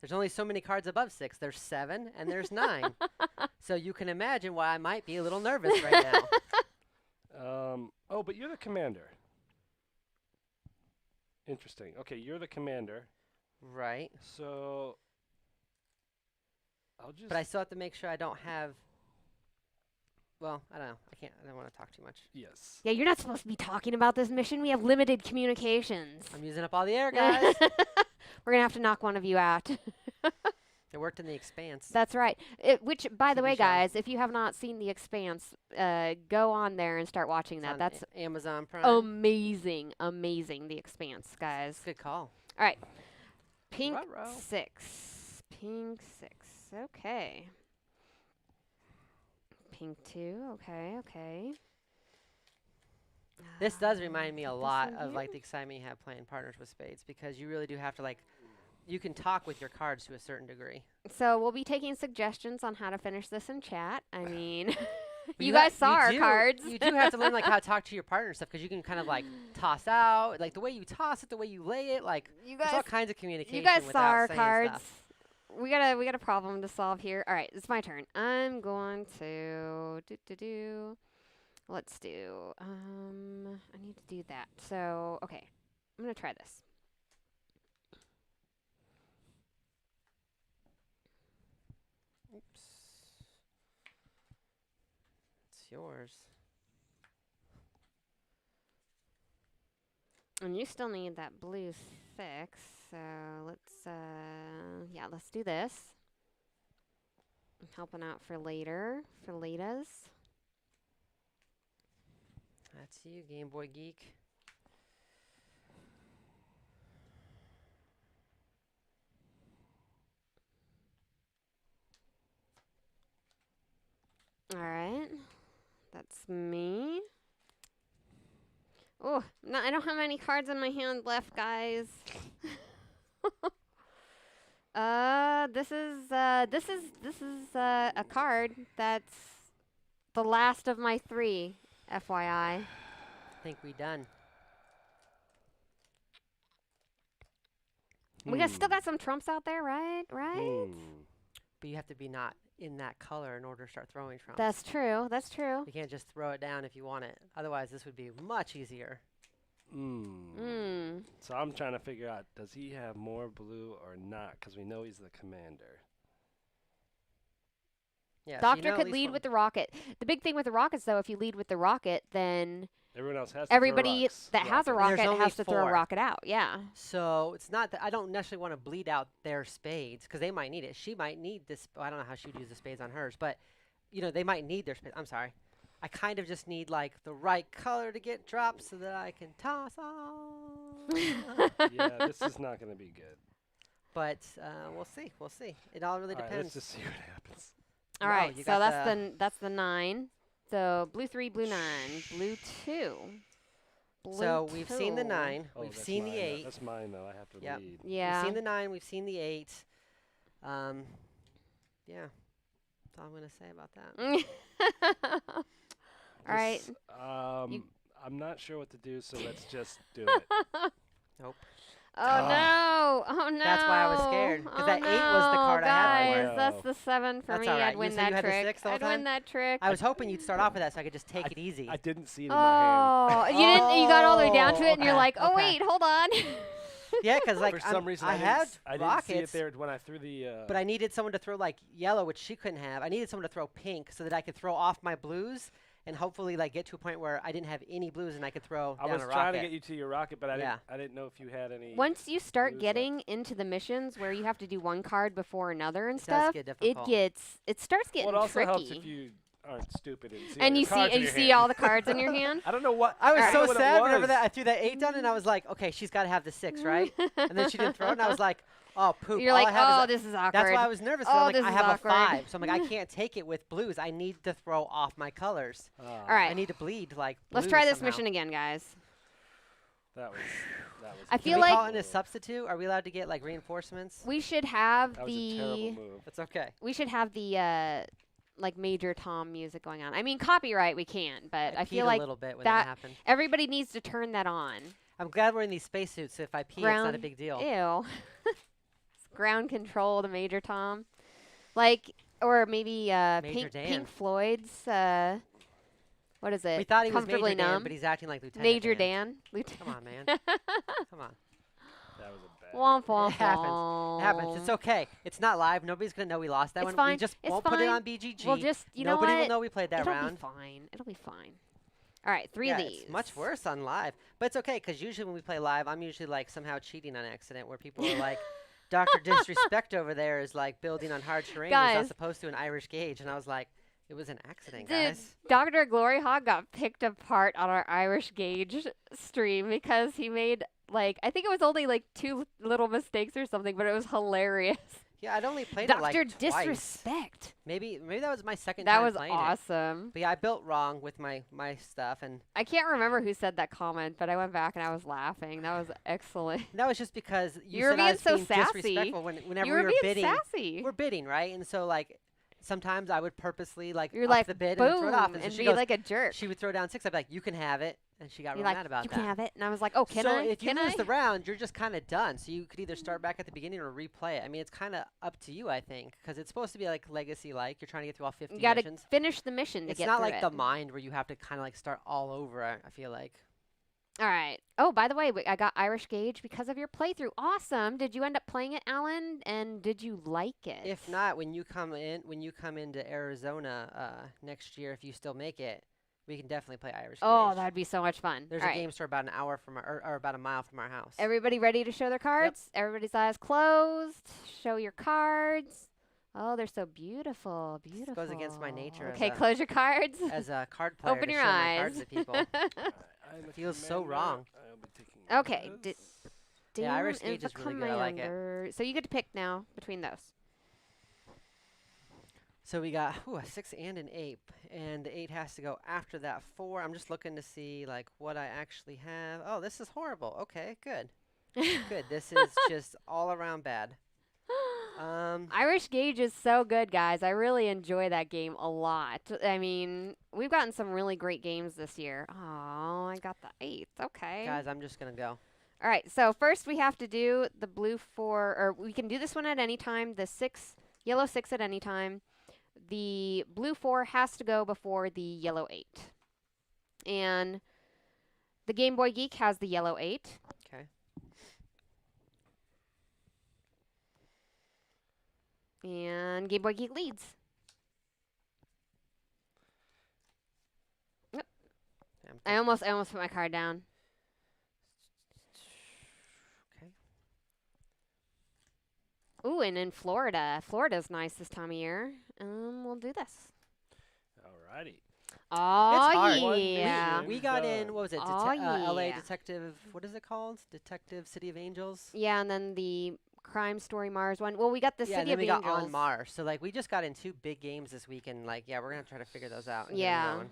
There's only so many cards above 6. There's 7 and there's 9. So you can imagine why I might be a little nervous right now. Oh, but you're the commander. Interesting. Okay, you're the commander. Right. So I'll just. But I still have to make sure I don't have. Well, I don't know. I don't want to talk too much. Yes. Yeah, you're not supposed to be talking about this mission. We have limited communications. I'm using up all the air, guys. We're going to have to knock one of you out. It worked in the Expanse. That's right. Which, by the TV way, show. guys, if you have not seen The Expanse, go on there and start watching It's that. on That's Amazon Prime. amazing. Amazing, The Expanse, guys. Good call. All right. Pink Ruh-roh. 6. Pink 6. Okay. Pink 2. Okay, okay. This does remind me a Put this lot in of here. like the excitement you have playing Partners with Spades, because you really do have to you can talk with your cards to a certain degree. So we'll be taking suggestions on how to finish this in chat. I mean, But you guys saw our do- cards. You do have to learn how to talk to your partner and stuff, because you can kind of toss out, the way you toss it, the way you lay it, You there's all guys, kinds of communication. you guys saw without our saying cards. stuff. We got a problem to solve here. All right, it's my turn. I'm going to let's do. I need to do that. So okay, I'm gonna try this. Oops. It's yours. And you still need that blue 6. So let's let's do this. I'm helping out for later, for Latas. That's you, GameBoy Geek. All right, that's me. Oh, no, I don't have any cards in my hand left, guys. This is a card that's the last of my 3, FYI. I think we done. We still got some trumps out there, right? Right? But you have to be not in that color in order to start throwing trumps. That's true. That's true. You can't just throw it down if you want it. Otherwise, this would be much easier. So I'm trying to figure out, does he have more blue or not? Because we know he's the commander. Yeah, so you Doctor know at could least lead one- with the rocket. The big thing with the rockets, though, if you lead with the rocket, then Everyone else has everybody to that has a There's rocket only has to throw a 4. rocket out. Yeah. So it's not that I don't necessarily want to bleed out their spades, because they might need it. She might need this. I don't know how she would use the spades on hers, but they might need their spades. I'm sorry. I kind of just need the right color to get dropped so that I can toss off. Yeah, this is not going to be good. But we'll see. We'll see. It all really All right, depends. let's just see what happens. All No, right. you So got that's the 9. So blue 3, blue 9, blue 2. Blue So we've seen the 2. 9. Oh, We've that's seen the mine, 8. That's mine, though. I have to Yep. lead. Yeah. We've seen the 9. We've seen the 8. Yeah. That's all I'm going to say about that. All right. This, You- I'm not sure what to do, so let's just do it. Nope. Oh no! Oh no! That's why I was scared, 'cause Oh, that 8 was the card I had guys, for that's it. the 7 for That's me. all right. I'd win So that you had the trick. 6 the whole I'd win time? that trick. I was hoping you'd start off with that so I could just take it easy. I didn't see it in my hand. Oh, you didn't. You got all the way down to it, and you're okay, like, oh okay. wait, hold on. Yeah, because For some reason, I had I didn't rockets, see it there when I threw the. but I needed someone to throw yellow, which she couldn't have. I needed someone to throw pink so that I could throw off my blues and hopefully get to a point where I didn't have any blues and I could throw I down was a trying rocket. to get you to your rocket, but Yeah. I didn't know if you had any. Once you start Blues getting into the missions where you have to do one card before another and It does stuff, get it difficult. starts getting Well, it also tricky. helps if you aren't stupid and see all and your you see cards in you your see hand. all the cards in your hand. I don't know what. I was Alright. so what it sad whenever was. I threw that 8 down and I was like, okay, she's got to have the 6, right? And then she didn't throw it and I was like, Oh, poop. You're All like, I have oh, is this is awkward. that's why I was nervous. 'Cause Oh, I'm like, this I is have awkward. a 5, so I'm like, I can't take it with blues. I need to throw off my colors. All right. I need to bleed like. Let's blues try this somehow. mission again, guys. That was. I Can feel we like- call in a substitute? Are we allowed to get like reinforcements? We should have That was a terrible the move. It's okay. like Major Tom music going on. I mean, copyright we can, but I peed feel a like little bit when that- that happened. everybody needs to turn that on. I'm glad we're in these spacesuits. So if I pee, it's not a Ground- big deal. Ew. Ground control to Major Tom. Like, or maybe Major Dan. Pink Floyd's, what is it? We thought he was Comfortably Major Dan, Numb. but he's acting like Lieutenant Major Dan. Dan. Lieutenant. Come on, man. Come on. That was a bad. Womp womp It happens. It happens. It's okay. It's not live. Nobody's gonna know we lost that It's one. fine. We just It's won't put it fine. on BGG. We'll just, you know Nobody what? will know we played that It'll round. be fine. It'll be fine. All right, three Yeah, of these. it's much worse on live, but it's okay because usually when we play live, I'm usually like somehow cheating on accident, where people are like, "Doctor Disrespect over there is like building on hard terrain. He's Guys. not supposed to an Irish gauge," and I was like, "It was an accident, Dude, guys." DrGloryhogg got picked apart on our Irish Gauge stream because he made, like, I think it was only like 2 little mistakes or something, but it was hilarious. Yeah, I'd only played Dr. it like twice. Disrespect. Maybe that was my second That time was playing it. awesome. But yeah, I built wrong with my stuff, and I can't remember who said that comment, but I went back and I was laughing. That was excellent. that was just because You were said I being was so being sassy. disrespectful whenever You we were were being bidding. sassy. We're bidding, right? And so like sometimes I would purposely like You're up like, the bid boom, and throw it off, and, so and she be goes, like a jerk. she would throw down 6. I'd be like, "You can have it," and she got You're real like, mad about you that. can have it. And I was like, oh, can so I? if you Can lose I? the round, you're just kind of done. So you could either start back at the beginning or replay it. I mean, it's kind of up to you, I think, because it's supposed to be like legacy-like. You're trying to get through all 50 You got to missions. finish the mission to It's get not through like it. the mind where you have to kind of like start all over. I feel like. All right. Oh, by the way, I got Irish Gauge because of your playthrough. Awesome. Did you end up playing it, Alan? And did you like it? If not, when you come into Arizona next year, if you still make it, we can definitely play Irish Oh, Gauge. that'd be so much fun. There's All a right. game store about an hour from or about a mile from our house. Everybody ready to show their cards? Everybody's eyes closed. Show your cards. Oh, they're so beautiful. Beautiful. goes against my nature as Okay, a- close your cards. As a card player, Open to your show my eyes. cards to people. I'm a Feels so commander. wrong. I'll be taking Okay, this. Yeah, Irish Doom Gauge is is really the good. I like it. commander. So you get to pick now between those. So we got a 6 and an 8, and the 8 has to go after that 4. I'm just looking to see like what I actually have. Oh, this is horrible. Okay, good. Good. This is just all around bad. Irish Gauge is so good, guys. I really enjoy that game a lot. I mean, we've gotten some really great games this year. Oh, I got the 8. Okay. Guys, I'm just gonna go. All right. So first we have to do the blue 4, or we can do this one at any time. The 6, yellow 6 at any time. The blue 4 has to go before the yellow 8. And the Game Boy Geek has the yellow 8. Okay. And Game Boy Geek leads. Yep. I'm I almost put my card down. Okay. Ooh, and in Florida. Florida's nice this time of year. We'll do this. Alrighty. Oh, hard. One yeah. mission. We got Done. in, what was it? Oh, LA yeah. Detective, what is it called? Detective City of Angels? Yeah, and then the Crime Story Mars one. Well, we got the Yeah, and City then of we got Angels. On Mars. So like we just got in 2 big games this week, and like we're gonna try to figure those out. And get 'em Yeah. going.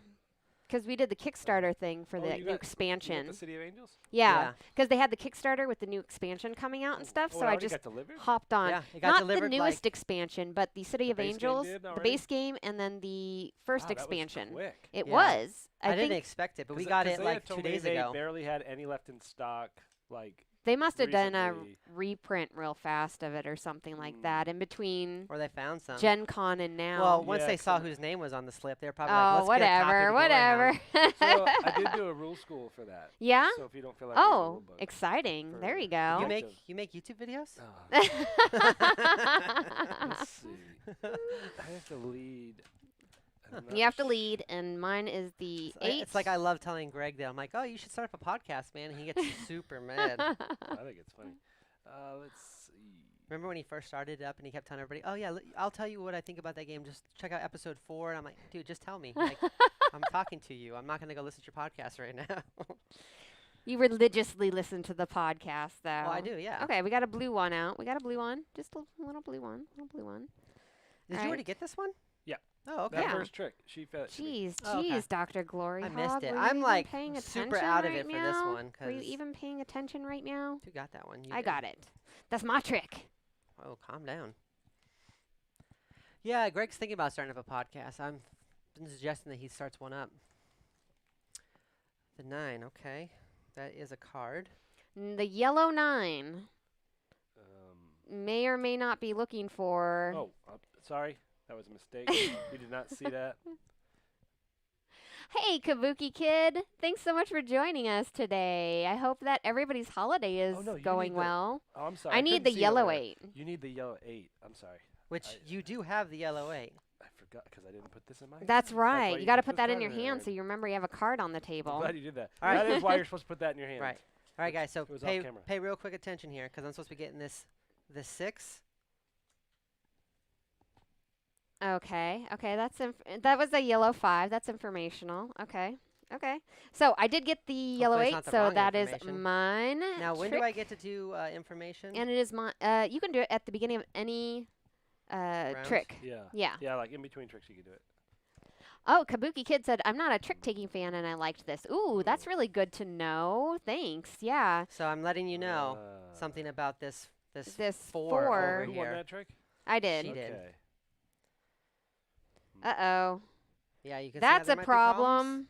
Because we did the Kickstarter thing for Oh, the you new got- You expansion. got the City of Angels? Yeah, because they had the Kickstarter with the new expansion coming out and stuff, Oh, so it I already just got delivered? hopped on. Yeah, it got Not delivered the like newest expansion, but the City The of base game Angels, did the already? base game, and then the first Wow, that was expansion. quick. It Yeah. was. I I didn't think expect it, but we 'Cause- got 'cause it they like had 2 told me days they ago. barely had any left in stock. Like, they must have done a recently. reprint real fast of it or something like Mm. that in between Or they found some. Gen Con and now. Well, once Yeah, they 'cause saw I'm- whose name was on the slip, they were probably oh, like, let's get a copy of whatever, the Gloryhoundd. whatever. So I did do a rule school for that. Yeah? So if you don't feel like reading the rule Oh, book. exciting. There you for- go. You Oh. make YouTube videos? Let's see. I have to lead. I'm not You have to lead, and mine is the 8. It's like I love telling Greg that. I'm like, oh, you should start up a podcast, man. And he gets super mad. I think it's funny. Let's see. Remember when he first started it up and he kept telling everybody, oh, yeah, I'll tell you what I think about that game. Just check out episode 4. And I'm like, dude, just tell me. Like, I'm talking to you. I'm not going to go listen to your podcast right now. You religiously listen to the podcast, though. Well, I do, yeah. Okay, we got a blue one out. We got a blue one. Just a little blue one. Little blue one. Did you Alright. already get this one? Yeah. Oh, okay. That Yeah. first trick, she fed it to me. Jeez, Oh, okay. jeez, Dr. Gloryhogg. I missed it. Were you I'm even like paying super attention out of right it for this now? one. Were you 'cause even paying attention right now? Who got that one? You I did. got it. That's my trick. Oh, calm down. Yeah, Greg's thinking about starting up a podcast. I'm been suggesting that he starts one up. The 9, okay. That is a card. The yellow 9 may or may not be looking for. Oh, sorry. That was a mistake. We did not see that. Hey, Kabuki Kid. Thanks so much for joining us today. I hope that everybody's holiday is Oh, no, you going need the- well. Oh, I'm sorry. I couldn't need the see it yellow over there. 8. You need the yellow 8. I'm sorry. Which you do have the yellow 8. I forgot because I didn't put this in my That's hand. right. why You got to put put that this in your card hand there. so you remember you have a card on the I'm table. glad you did that. All right. That is why you're supposed to put that in your hand. Right. All right, guys. So It was off pay camera. pay real quick attention here because I'm supposed to be getting this 6. Okay. Okay. That was a yellow 5. That's informational. Okay. Okay. So I did get the yellow Hopefully 8. it's not the So wrong that is information. mine. Now, when do trick, I get to do information? And it is mine. You can do it at the beginning of any trick. Yeah. Yeah. Yeah, like in between tricks you can do it. Oh, Kabuki Kid said, I'm not a trick-taking fan, and I liked this. Ooh, that's really good to know. Thanks. Yeah. So I'm letting you know something about this This 4 4. over Who won here. that trick? I did. She did. Okay. Uh-oh. Yeah, you can see how That's there a might be problems. problem.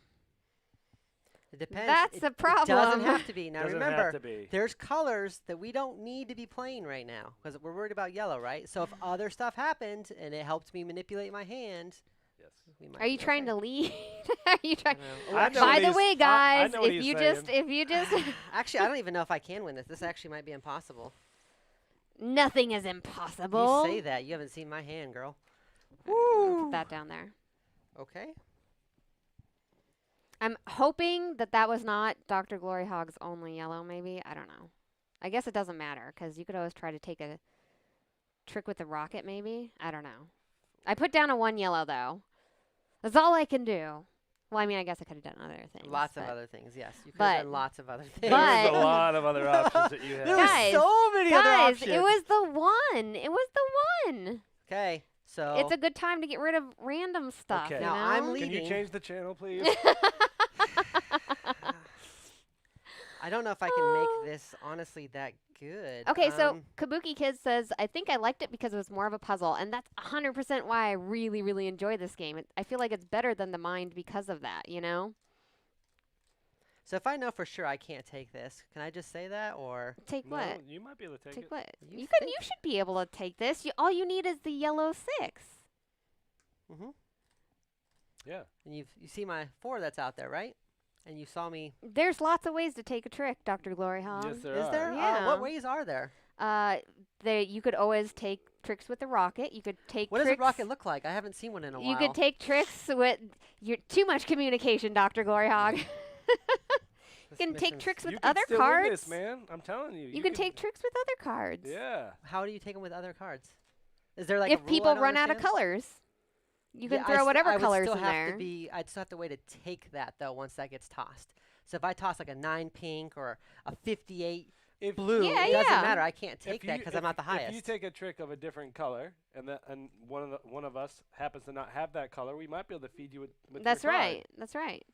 It depends. That's it, a It doesn't problem. have to be. Now Doesn't remember, have to be. there's colors that we don't need to be playing right now because we're worried about yellow, right? So if other stuff happened and it helped me manipulate my hand, Yes. we might Are you be trying okay. to lead? Are you trying? Oh, I know By what the he's- way, I guys, know what if he's you saying. just Actually, I don't even know if I can win this. This actually might be impossible. nothing is impossible. You say that. You haven't seen my hand, girl. I'm gonna put that down there. Okay. I'm hoping that that was not Dr. Gloryhogg's only yellow, maybe. I don't know. I guess it doesn't matter, because you could always try to take a trick with the rocket, maybe. I don't know. I put down a 1 yellow, though. That's all I can do. Well, I mean, I guess I could have done other things. Lots of but- other things, yes. You could have but- done lots of other things. There was But- a lot of other options that you had. There were Guys, so many other Guys, options. it was the 1. It was the 1. Okay, so It's a good time to get rid of random stuff, Okay. you Now, know? I'm Can leading. you change the channel, please? I don't know if I can make this honestly that good. Okay, so Kabuki Kid says, I think I liked it because it was more of a puzzle, and that's 100% why I really, really enjoy this game. I feel like it's better than the Mind because of that, you know? So if I know for sure I can't take this, can I just say that or Take No, what? you might be able to take Take it. what? You You think- should be able to take this. All you need is the yellow 6. Yeah. and you see my 4 that's out there, right? And you saw me. There's lots of ways to take a trick, Dr. Gloryhogg. Yes, there Is are. there? Yeah. Oh, what ways are there? You could always take tricks with the rocket. You could take What does tricks. a rocket look like? I haven't seen one in a while. You could take tricks with your too much communication, Dr. Gloryhogg. This You can take mission's- tricks with you can other still win cards. this, man. I'm telling you. You can take tricks with other cards. Yeah. How do you take them with other cards? Is there like a If rule I people don't run out of understand? colors, you can Yeah, throw whatever I would colors still in have there. To be, I'd still have to wait to take that though once that gets tossed. So if I toss like a 9 pink or a 58 If blue, Yeah, it doesn't yeah. matter. I can't if take that you- because if- I'm not the highest. If you take a trick of a different color and one of us happens to not have that color, we might be able to feed you with That's your card. right. That's right.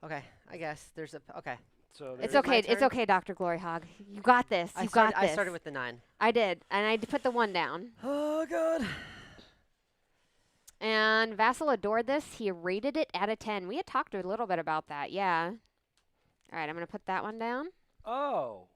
Okay, I guess there's a okay. So It's there's- okay. my It's turn? okay, Dr. Gloryhogg. You got this. You got this. I started with the 9. I did, and I put the 1 down. Oh god. And Vassal adored this. He rated it out of 10. We had talked a little bit about that. Yeah. All right, I'm gonna put that one down. Oh.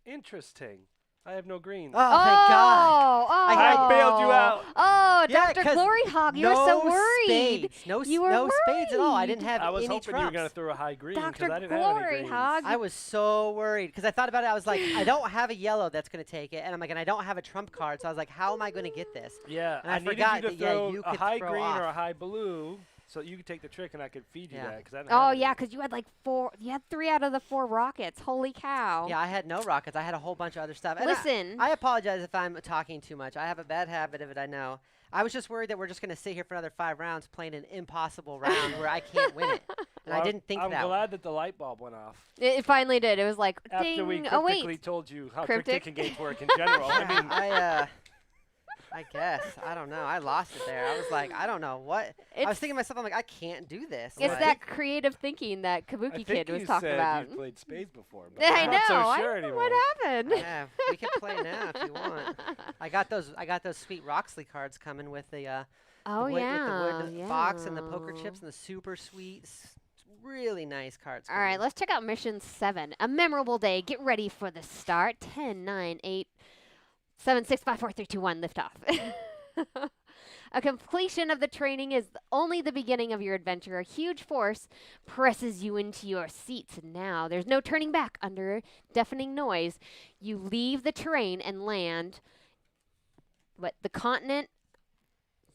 Interesting. I have no green. Oh, thank God. Oh, I bailed you out. Oh, Yeah, Dr. 'cause Gloryhogg, you were so No worried. spades. No, You were no spades at all. I worried. didn't have I was any hoping trumps. you were going to throw a high green because Dr. I didn't have any greens. Gloryhogg. I was so worried because I thought about it. I was like, I don't have a yellow that's going to take it, and I'm like, and I don't have a trump card, so I was like, how am I going to get this? Yeah, And I needed forgot you to that, yeah, throw you a could high throw green or a off. high blue so you could take the trick and I could feed you Yeah. that because I didn't Oh have yeah, any. because you had like 4. You had 3 out of the 4 rockets. Holy cow! Yeah, I had no rockets. I had a whole bunch of other stuff. And Listen, I apologize if I'm talking too much. I have a bad habit of it, I know. I was just worried that we're just going to sit here for another 5 rounds playing an impossible round where I can't win it. And I didn't think I'm that. glad that the light bulb went off. It finally did. It was like, After ding. we Oh, cryptically wait. told you how Cryptic? trick-taking games work in general. I mean, I guess. I don't know. I lost it there. I was like, I don't know what. I was thinking to myself, I'm like, I can't do this. It's like, that creative thinking that I Kabuki think Kid was you talking said about. you've played Spades before, but I I'm know. not so I sure don't know anymore. what happened. Yeah, we can play now if you want. I got those sweet Roxley cards coming with the Oh, with yeah. the wood box and the poker chips and the super sweet, really nice cards. All right, let's check out Mission 7. A memorable day. Get ready for the start. 10, 9, 8, 7, 6, 5, 4, 3, 2, 1. Lift off. A completion of the training is only the beginning of your adventure. A huge force presses you into your seats. Now, there's no turning back under deafening noise. You leave the terrain and land, the continent,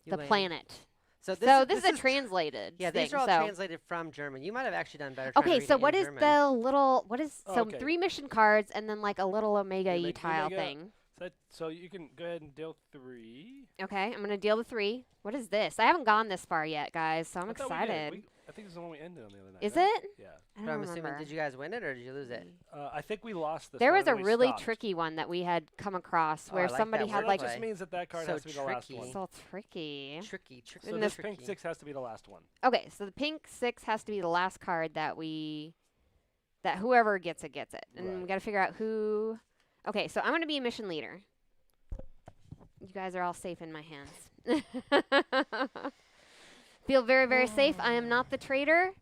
the planet. So this is a translated Yeah, thing. these are all so. translated from German. You might have actually done better. Trying to Okay, read so it what in is German. the little, Okay. 3 mission cards and then like a little Omega E tile Omega. thing. So you can go ahead and deal 3. Okay, I'm going to deal the 3. What is this? I haven't gone this far yet, guys, so I'm I thought we did. excited. I think this is the one we ended on the other night. Is right? it? Yeah. I But don't I'm remember. assuming, did you guys win it or did you lose it? I think we lost this There one was a and we really stopped. tricky one that we had come across Oh, where I like somebody that had So like that just wordplay. means that card So has to be the last tricky. one. so tricky. Tricky. So And this this- pink 6 has to be the last one. Okay, so the pink 6 has to be the last card that whoever gets it gets it. And we Right. got to figure out who. Okay, so I'm going to be a mission leader. You guys are all safe in my hands. Feel very, very safe. I am not the traitor.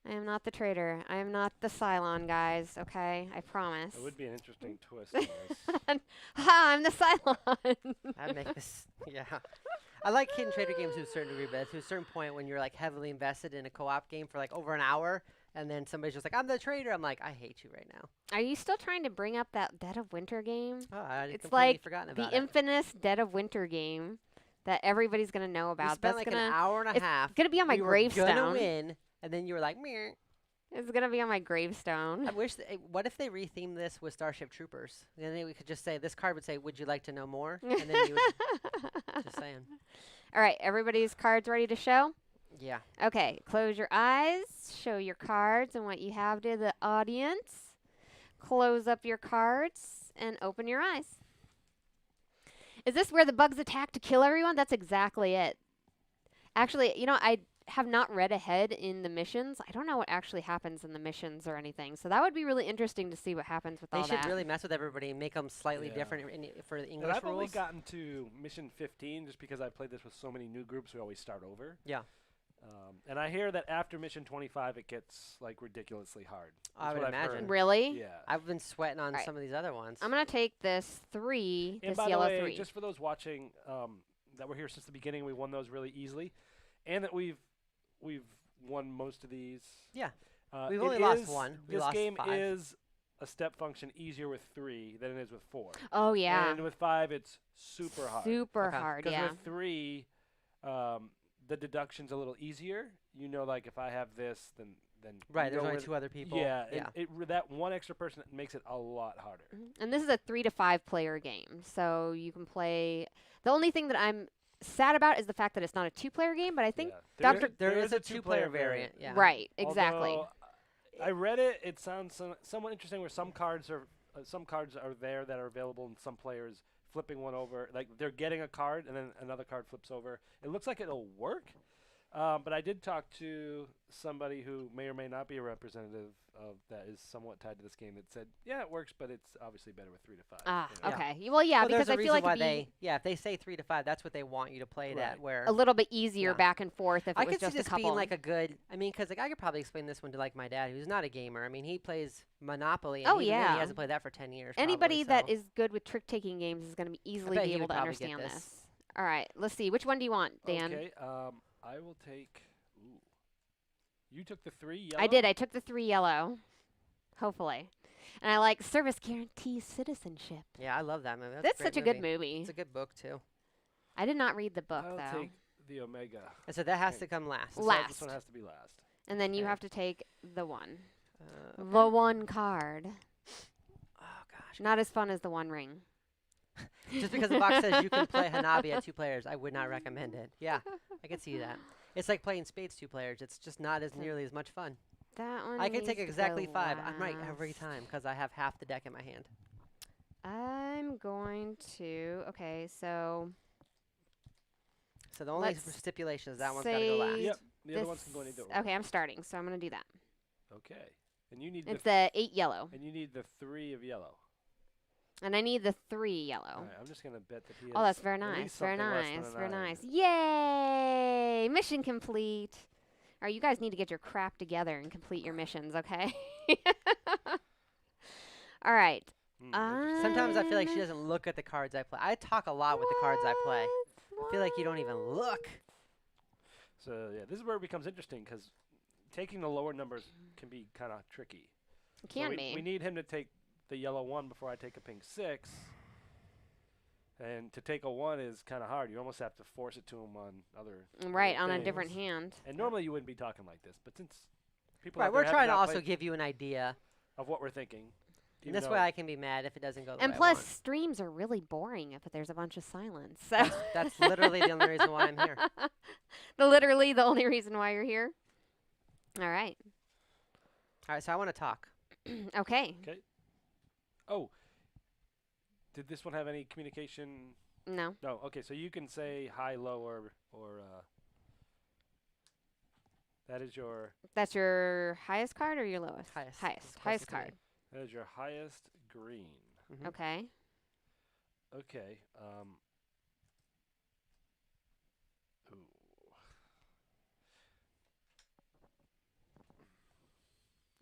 I am not the traitor. I am not the Cylon, guys. Okay, I promise. It would be an interesting twist. On this. Ha! I'm the Cylon. I'd make this. Yeah. I like hidden trader games to a certain degree, but to a certain point when you're like heavily invested in a co-op game for like over an hour, and then somebody's just like, "I'm the trader," I'm like, "I hate you right now." Are you still trying to bring up that Dead of Winter game? Oh, I It's completely like forgotten The about it. infamous Dead of Winter game that everybody's gonna know We about. spent That's like gonna an hour and a it's half. gonna be on my we were gravestone. gonna win, and then you were like, "Meh." It's gonna be on my gravestone. I wish. What if they retheme this with Starship Troopers? And then we could just say this card would say, "Would you like to know more?" And then you would just saying. All right, everybody's cards ready to show? Yeah. Okay, close your eyes, show your cards and what you have to the audience. Close up your cards and open your eyes. Is this where the bugs attack to kill everyone? That's exactly it. Actually, I have not read ahead in the missions. I don't know what actually happens in the missions or anything. So that would be really interesting to see what happens with They all should that. really mess with everybody and make them slightly Yeah. different for the And English I've only rules. gotten to mission 15 just because I played this with so many new groups. We always start over. Yeah. And I hear that after mission 25, it gets like ridiculously hard. I That's would what I've imagine. heard. Really? Yeah. I've been sweating on Alright. some of these other ones. I'm going to take this 3, And this by the yellow way, 3. just for those watching that were here since the beginning, we won those really easily, and that we've won most of these. Yeah. It We've only lost is- one. We This lost game 5. is a step function easier with 3 than it is with 4. Oh, yeah. And with 5, it's super hard. Super Okay. hard, Because yeah. with 3, the deduction's a little easier. Like if I have this, then Right, you there's know only where 2 other people. Yeah, Yeah. that one extra person makes it a lot harder. And this is a 3 to 5 player game. So you can play. The only thing that I'm sad about is the fact that it's not a 2-player game, but I think Yeah. Dr. There is a 2-player variant. Yeah. Right, exactly. Although, I read it. It sounds somewhat interesting. Where some cards are there that are available, and some players flipping one over. Like they're getting a card, and then another card flips over. It looks like it'll work. But I did talk to somebody who may or may not be a representative of that is somewhat tied to this game that said, yeah, it works, but it's obviously better with 3 to 5. Ah, you know? okay. Well, yeah, Well, because there's a I feel reason like why it'd be if they say 3 to 5, that's what they want you to play that. Right. Where a little bit easier Yeah. back and forth if I it was could see just a this couple. being like a good. I mean, because I could probably explain this one to like my dad, who's not a gamer. I mean, he plays Monopoly. And Oh, even then yeah. he hasn't played that for 10 years. Anybody probably, that so. is good with trick-taking games is going to be easily bet be he able would to probably get understand this. this. All right, let's see. Which one do you want, Dan? Okay. I will take. Ooh. You took the 3 yellow. I did. I took the 3 yellow. Hopefully. And I like Service Guarantee Citizenship. Yeah, I love that movie. That's a such a great good movie. It's a good book too. I did not read the book, I'll though. take the Omega. And so that has Okay. to come last. This Last. This one has to be last. And then you Okay. have to take the 1. Okay. The 1 card. Oh gosh. Not as fun as the 1 ring. Just because the box says you can play Hanabi at 2 players, I would not recommend it. Yeah, I could see that. It's like playing spades 2 players. It's just not as nearly as much fun. That one I can take needs to exactly go 5. I'm right every last. time because I have half the deck in my hand. I'm going to. Okay, so So the only let's stipulation is that one's got to go last. say Yep. The other this. one's can go in either order. Okay, I'm starting, so I'm gonna do that. Okay. And you need It's the the 8 yellow, and you need the 3 of yellow. and I need the 3 yellow. All right, I'm just gonna bet that he has. Oh, that's very at nice. least Very something less than nice. a Very 9. nice. Yay! Mission complete. All right, you guys need to get your crap together and complete your missions, okay? All right. Interesting. Sometimes I feel like she doesn't look at the cards I play. I talk a lot with the cards I play. I feel like you don't even look. So yeah, this is where it becomes interesting because taking the lower numbers can be kind of tricky. It So can we, be. we need him to take the yellow 1 before I take a pink 6. And to take a 1 is kind of hard. You almost have to force it to him on other Right, other on a things. different hand. And normally you wouldn't be talking like this, but since people Right, out there we're have trying to not also played give you an idea. of what we're thinking. And even this way though- I can be mad if it doesn't go the And way I plus, want. streams are really boring if there's a bunch of silence. So That's literally the only reason why I'm here. literally the only reason why you're here. All right. All right, so I want to talk. Okay. Oh, did this one have any communication? No. No. Okay, so you can say high, low, or that is your That's your highest card or your lowest? Highest. Highest. It's Highest closest to me. card. that is your highest green. Mhm. Okay. Okay. Ooh.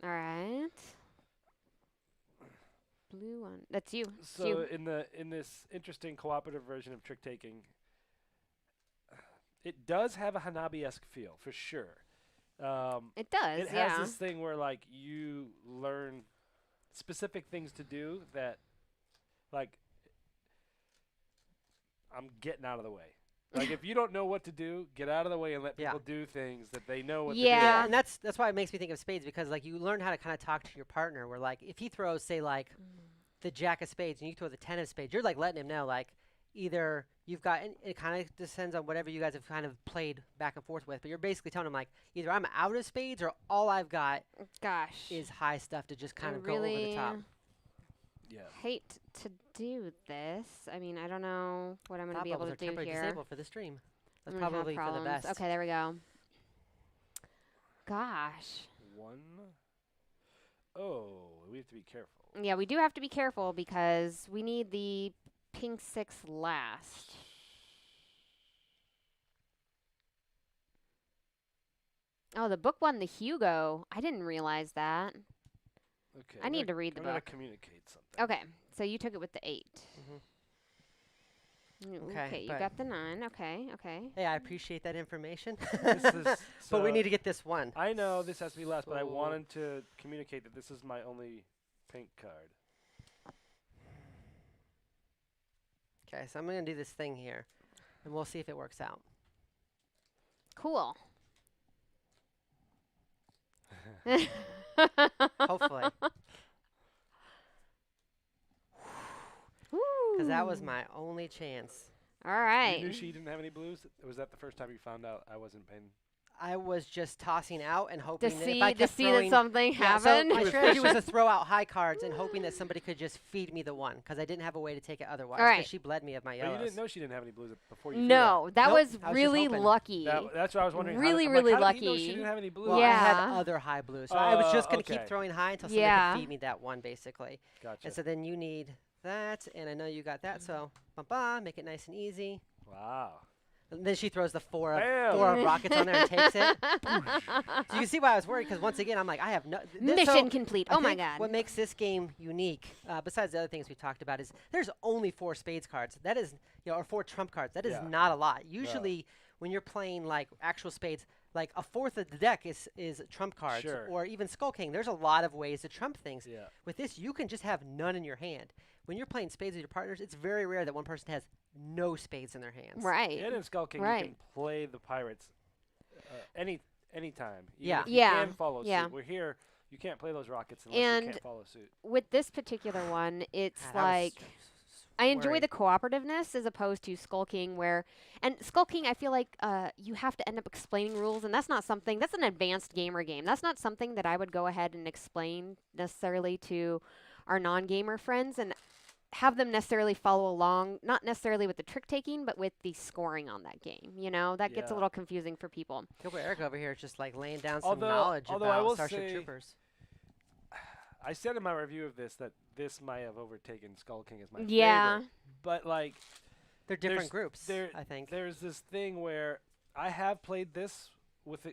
All right. Blue one. That's you. It's So you. in this interesting cooperative version of trick taking, it does have a Hanabi-esque feel for sure. It does. It yeah. has this thing where like you learn specific things to do that, like, I'm getting out of the way. Like if you don't know what to do, get out of the way and let Yeah. people do things that they know what Yeah. to Yeah, do. and that's why it makes me think of spades because like you learn how to kind of talk to your partner. Where like if he throws say like the jack of spades and you throw the 10 of spades, you're like letting him know like either you've got and it kind of descends on whatever you guys have kind of played back and forth with, but you're basically telling him like either I'm out of spades or all I've got Gosh. is high stuff to just kind I of go over the really top. Yeah. hate to do this. I mean, I don't know what I'm going to Thought be able bubbles to are do temporarily here. disabled for the stream. That's I'm gonna have probably for the problems. best. Okay, there we go. Gosh. 1. Oh, we have to be careful. Yeah, we do have to be careful because we need the pink 6 last. Oh, the book won the Hugo. I didn't realize that. Okay. I need to read the I'm gonna book. communicate something. Okay, so you took it with the 8. Mhm. Okay, Okay, you but- got the 9. Okay, okay. Hey, I appreciate that information. This is, but we so need to get this one. I know this has to be last, but I So- wanted to communicate that this is my only pink card. Okay, so I'm going to do this thing here, and we'll see if it works out. Cool. Hopefully. Because that was Ooh. my only chance. All You knew right. she didn't have any blues? Or was that the first time you found out I wasn't paying? I was just tossing out and To hoping that see if I to kept see throwing, that something yeah, so happened. my strategy was to throw out high cards and hoping that somebody could just feed me the one because I didn't have a way to take it otherwise. All right. She bled me of my But yellows. you didn't know she didn't have any blues before you threw No, that Nope, was I was just really hoping. lucky. That's what I was wondering. Really, I'm really like, how did he know lucky. she didn't have any blues? Well, I had Yeah. other high blues. So I was just going to okay. keep throwing high until somebody Yeah. could feed me that one, basically. Gotcha. And so then you need that, and I know you got that, so bum, make it nice and easy. Wow. And then she throws the four Bam. of rockets on there and takes it. So you can see why I was worried, because once again, I'm like, I have no... Mission complete. I Oh my think god. What makes this game unique, besides the other things we talked about, is there's only 4 spades cards. That is, or 4 trump cards. That is Yeah. not a lot. Usually, when you're playing like actual spades, like a fourth of the deck is trump cards, Sure. or even Skull King. There's a lot of ways to trump things. Yeah. With this, you can just have none in your hand. When you're playing spades with your partners, it's very rare that one person has no spades in their hands. Right. And in Skull King, you Right. can play the pirates anytime. Even Yeah. if you Yeah, can follow yeah. suit. We're here. You can't play those rockets unless you And can't follow suit. With this particular one, it's God, that was like I enjoy worry. the cooperativeness as opposed to skulking and skulking, I feel like you have to end up explaining rules, and that's not something, that's an advanced gamer game. That's not something that I would go ahead and explain necessarily to our non-gamer friends and have them necessarily follow along, not necessarily with the trick taking, but with the scoring on that game. You know, that gets a Yeah. little confusing for people. Gilbert Eric over here is just like laying down some Although- knowledge although I about will Starship say- Troopers. I said in my review of this that this might have overtaken Skull King as my Yeah. favorite. But like They're different there's- groups, there- I think. there's this thing where I have played this with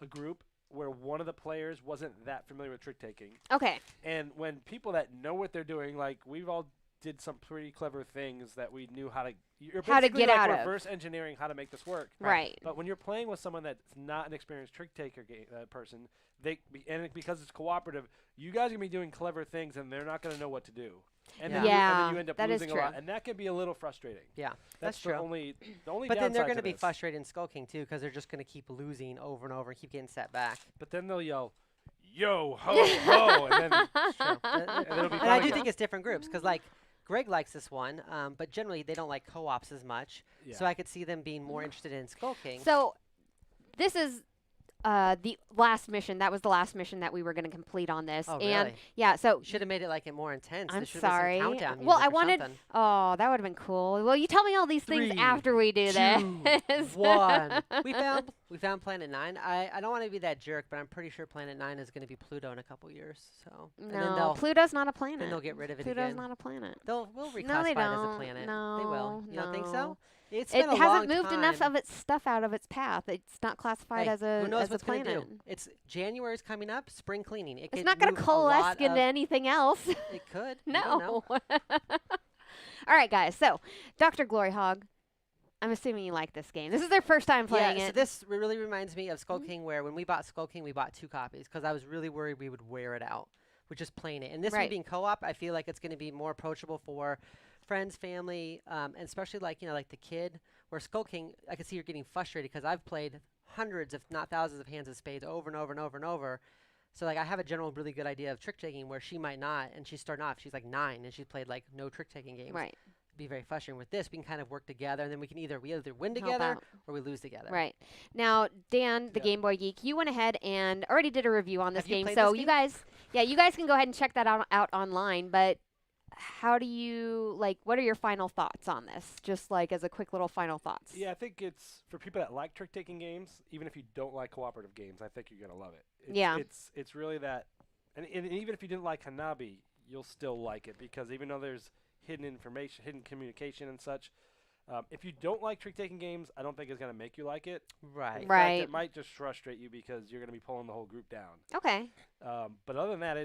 a group where one of the players wasn't that familiar with trick taking. Okay. And when people that know what they're doing, like we've all did some pretty clever things that we knew how to. You're How to basically get like out of. reverse engineering how to make this work. Right. But when you're playing with someone that's not an experienced trick taker person, because it's cooperative, you guys are gonna be doing clever things, and they're not gonna know what to do. And, Yeah. then, and then Yeah, you end up that is losing a lot, true. and that can be a little frustrating. Yeah, That's true. the only But then they're going to be frustrated in Skull King too, because they're just going to keep losing over and over and keep getting set back. But then they'll yell, "Yo ho ho!" and then and it'll be I fun do again. think it's different groups, because like Greg likes this one, but generally they don't like co-ops as much. So I could see them being more interested in Skull King. So this is the last mission. That was the last mission that we were going to complete on this. Oh, and really? yeah, so Should have made it like it more intense. I'm There should've been some sorry. countdown Well, music I or wanted. something. Oh, that would have been cool. Well, you tell me all these things 3, after we do 2, this. 1. We found Planet 9. I don't want to be that jerk, but I'm pretty sure Planet 9 is going to be Pluto in a couple years. So and then No, they'll Pluto's not a planet. then they'll get rid of it Pluto's again. not a planet. We'll reclassify No, they it as a don't. planet. No, They will. You don't think so? no. It's It been a hasn't long moved enough time. of its stuff out of its path. It's not classified Hey, as a who knows as a what's gonna planet. do? It's January's coming up. Spring cleaning. It It's could not going to move a lot coalesce into of- anything else. It could. You don't know. No. All right, guys. So, DrGloryhogg, I'm assuming you like this game. This is their first time playing Yeah, so it. this really reminds me of Skull King, where when we bought Skull King, we bought 2 copies because I was really worried we would wear it out with just playing it. And this one Right. being co-op, I feel like it's going to be more approachable for friends, family, and especially like the kid. Where Skull King, I can see you're getting frustrated because I've played hundreds, if not thousands, of hands of spades over and over and over and over. So like I have a general really good idea of trick taking where she might not, and she's starting off. She's like 9 and she's played like no trick taking games. Right. Be very frustrating. With this, we can kind of work together, and then we either win Help together out. or we lose together. Right. Now, Dan, the Yeah. Game Boy Geek, you went ahead and already did a review on this Have you game. played So this you game? guys, you guys can go ahead and check that out online. But how do you what are your final thoughts on this? Just like as a quick little final thoughts. Yeah, I think it's for people that like trick taking games. Even if you don't like cooperative games, I think you're gonna love it. Yeah. It's really that, and even if you didn't like Hanabi, you'll still like it because even though there's hidden information, hidden communication, and such. If you don't like trick taking games, I don't think it's gonna make you like it. Right. In Right. fact, it might just frustrate you because you're gonna be pulling the whole group down. Okay. But other than that,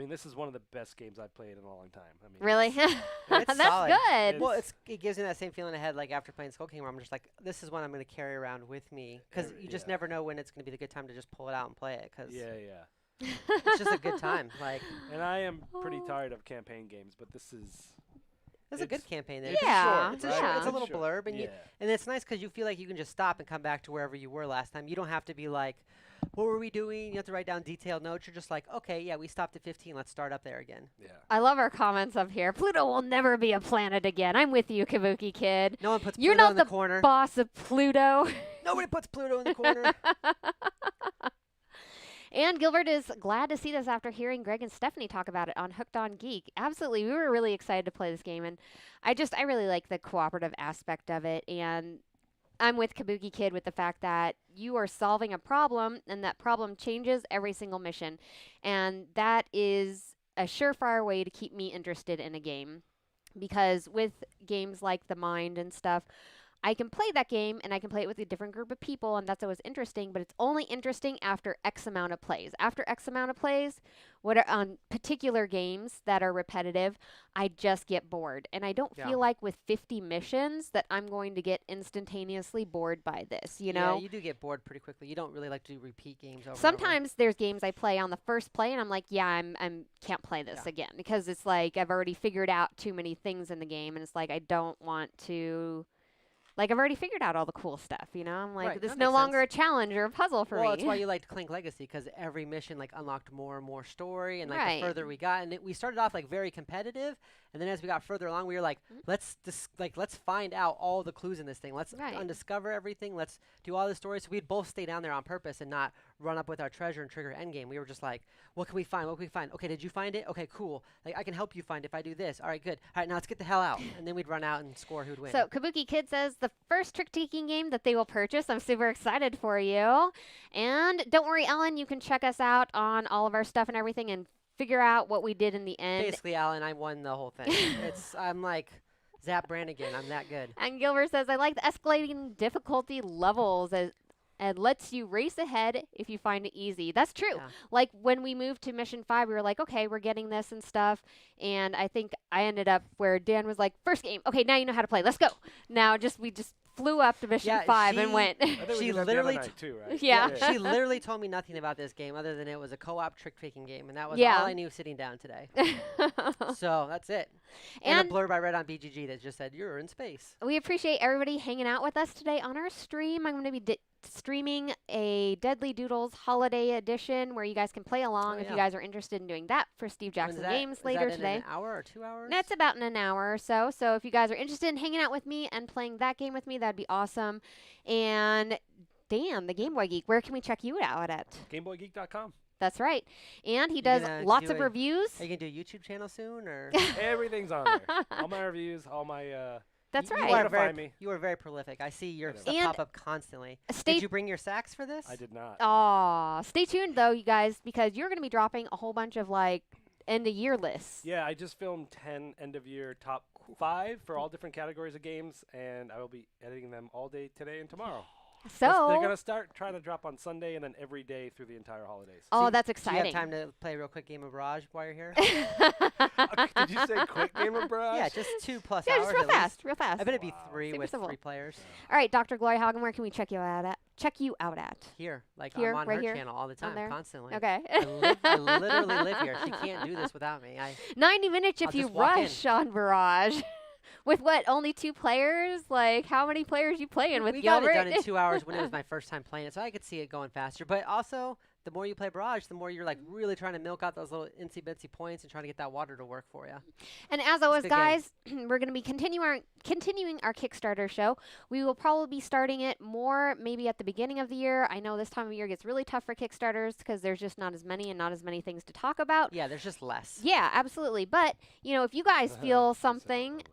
this is one of the best games I've played in a long time. I mean, Really? it's- That's solid. good. It's- Well, it gives me that same feeling I had like after playing Skull King, where I'm just like, this is one I'm going to carry around with me because you just yeah. never know when it's going to be the good time to just pull it out and play it because Yeah, yeah. it's just a good time. Like And I am pretty Oh. tired of campaign games, but this is there's a good It's- campaign there. it's Yeah, short, It's a right? short. It's a yeah. little Short. blurb, and yeah. it's nice because you feel like you can just stop and come back to wherever you were last time. You don't have to be like, what were we doing? You have to write down detailed notes. You're just like, okay, yeah, we stopped at 15. Let's start up there again. Yeah. I love our comments up here. Pluto will never be a planet again. I'm with you, Kabuki Kid. No one puts You're Pluto not in the the corner. Boss of Pluto. Nobody puts Pluto in the corner. And Gilbert is glad to see this after hearing Greg and Stephanie talk about it on Hooked on Geek. Absolutely. We were really excited to play this game, and I really like the cooperative aspect of it. And I'm with Kabuki Kid with the fact that you are solving a problem, and that problem changes every single mission. And that is a surefire way to keep me interested in a game. Because with games like The Mind and stuff, I can play that game and I can play it with a different group of people, and that's always interesting, but it's only interesting after X amount of plays. After X amount of plays, on particular games that are repetitive, I just get bored. And I don't Yeah. feel like with 50 missions that I'm going to get instantaneously bored by this, you know? Yeah, you do get bored pretty quickly. You don't really like to do repeat games over and over. Sometimes there's games I play on the first play and I'm like, yeah, I'm can't play this Yeah. again because it's like I've already figured out too many things in the game, and it's like I don't want to like I've already figured out all the cool stuff, you know? I'm like, Right, this that no makes longer sense. a challenge or a puzzle for Well, me. that's why you liked Clank Legacy, because every mission like unlocked more and more story, and like Right. the further we got, and we started off like very competitive, and then as we got further along, we were like, Mhm. let's find out all the clues in this thing. Let's Right. undiscover everything. Let's do all the stories. So we'd both stay down there on purpose and not run up with our treasure and trigger endgame. We were just like, what can we find? What can we find? Okay, did you find it? Okay, cool. Like I can help you find it if I do this. All right, good. All right, now let's get the hell out. And then we'd run out and score who'd win. So Kabuki Kid says the first trick-taking game that they will purchase. I'm super excited for you. And don't worry, Ellen, you can check us out on all of our stuff and everything and figure out what we did in the end. Basically, Alan, I won the whole thing. I'm like Zap Brannigan. I'm that good. And Gilbert says, I like the escalating difficulty levels as and lets you race ahead if you find it easy. That's true. Yeah. Like when we moved to Mission 5, we were like, okay, we're getting this and stuff. And I think I ended up where Dan was like, first game, okay, now you know how to play. Let's go. Now we just flew up to Mission Yeah, 5 and she- went. I think we She did that the other literally night too, right? Yeah. She literally told me nothing about this game other than it was a co-op trick-taking game, and that was Yeah. all I knew sitting down today. So that's it. And And a blurb I read on BGG that just said, you're in space. we appreciate everybody hanging out with us today on our stream. I'm going to be streaming a Deadly Doodles Holiday Edition where you guys can play along if you yeah. guys are interested in doing that for Steve When's Jackson that? Games Is later that in today. an hour or 2 hours? That's about in an hour or so. So if you guys are interested in hanging out with me and playing that game with me, that'd be awesome. And Dan, the Game Boy Geek, where can we check you out at? GameBoyGeek.com. That's right. And he You does gonna lots do of a- reviews. Are you going to do a YouTube channel soon? Or Everything's on there. All my reviews, all my. That's you, right. You Where are, to very, find me. you are very prolific. I see your I know. stuff And pop up constantly. Stay Did you bring your sax for this? I did not. Aw, stay tuned though, you guys, because you're going to be dropping a whole bunch of like end of year lists. Yeah, I just filmed 10 end of year top 5 for all different categories of games, and I will be editing them all day today and tomorrow. They're So, going to start trying to drop on Sunday and then every day through the entire holidays. oh, So that's Do you exciting. have time to play a real quick game of Barrage while you're here? Did you say quick game of Barrage? Yeah, just 2+ hours. Yeah, just real at least. fast, real fast. I bet it'd be Wow. 3 Super with simple. 3 players. All right, Dr. Gloryhogg, where can we check you out at? Here, like Here, I'm on right her here? channel all the time, there? constantly. Okay. I literally live here. She can't do this without me. 90 minutes if I'll you just walk in. rush on Barrage. With what, only 2 players? Like, how many players you playing with, We got it Gilbert? done in 2 hours when it was my first time playing it, so I could see it going faster. But also, the more you play Barrage, the more you're like really trying to milk out those little insy-bitsy points and trying to get that water to work for you. And as always, good game. guys, we're going to be continuing our Kickstarter show. We will probably be starting it more maybe at the beginning of the year. I know this time of year gets really tough for Kickstarters because there's just not as many and not as many things to talk about. Yeah, there's just less. Yeah, absolutely. But, you know, if you guys feel something,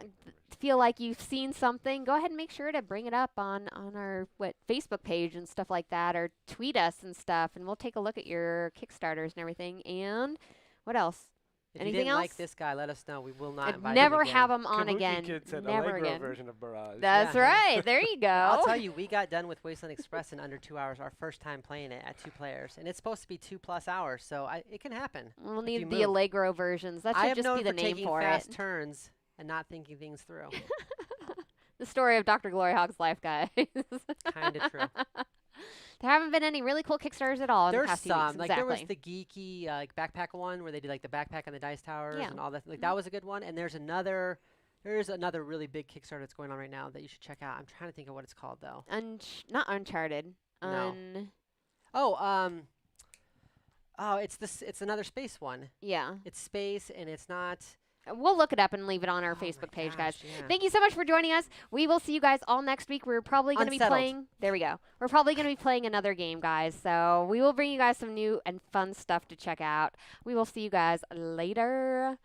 feel like you've seen something, go ahead and make sure to bring it up on our Facebook page and stuff like that, or tweet us and stuff, and we'll take a look at your Kickstarters and everything. And what else? If Anything you didn't like else? this guy, let us know. We will not I'd invite never him again. have him on Kabuki again. Kid said Never Allegro again. version of Barrage. That's Yeah. right. There you go. I'll tell you, we got done with Wasteland Express in under 2 hours, our first time playing it at 2 players. And it's supposed to be 2+ hours, so it can happen. We'll you need the move. Allegro versions. That I should am just known be the for name taking for fast it. turns and not thinking things through. The story of Dr. Gloryhogg's life, guys. Kind of true. There haven't been any really cool Kickstarters at all in the There's past few weeks. some. Like Exactly. there was the geeky like backpack one where they did like the backpack and the dice towers Yeah. and all that. Like that was a good one. And there's another really big Kickstarter that's going on right now that you should check out. I'm trying to think of what it's called though. Not Uncharted. No. Oh, it's another space one. Yeah. It's space and it's not. We'll look it up and leave it on our Oh my Facebook page, guys. gosh, yeah. Thank you so much for joining us. We will see you guys all next week. We're probably going to be Unsettled. playing. There we go. We're probably going to be playing another game, guys. So we will bring you guys some new and fun stuff to check out. We will see you guys later.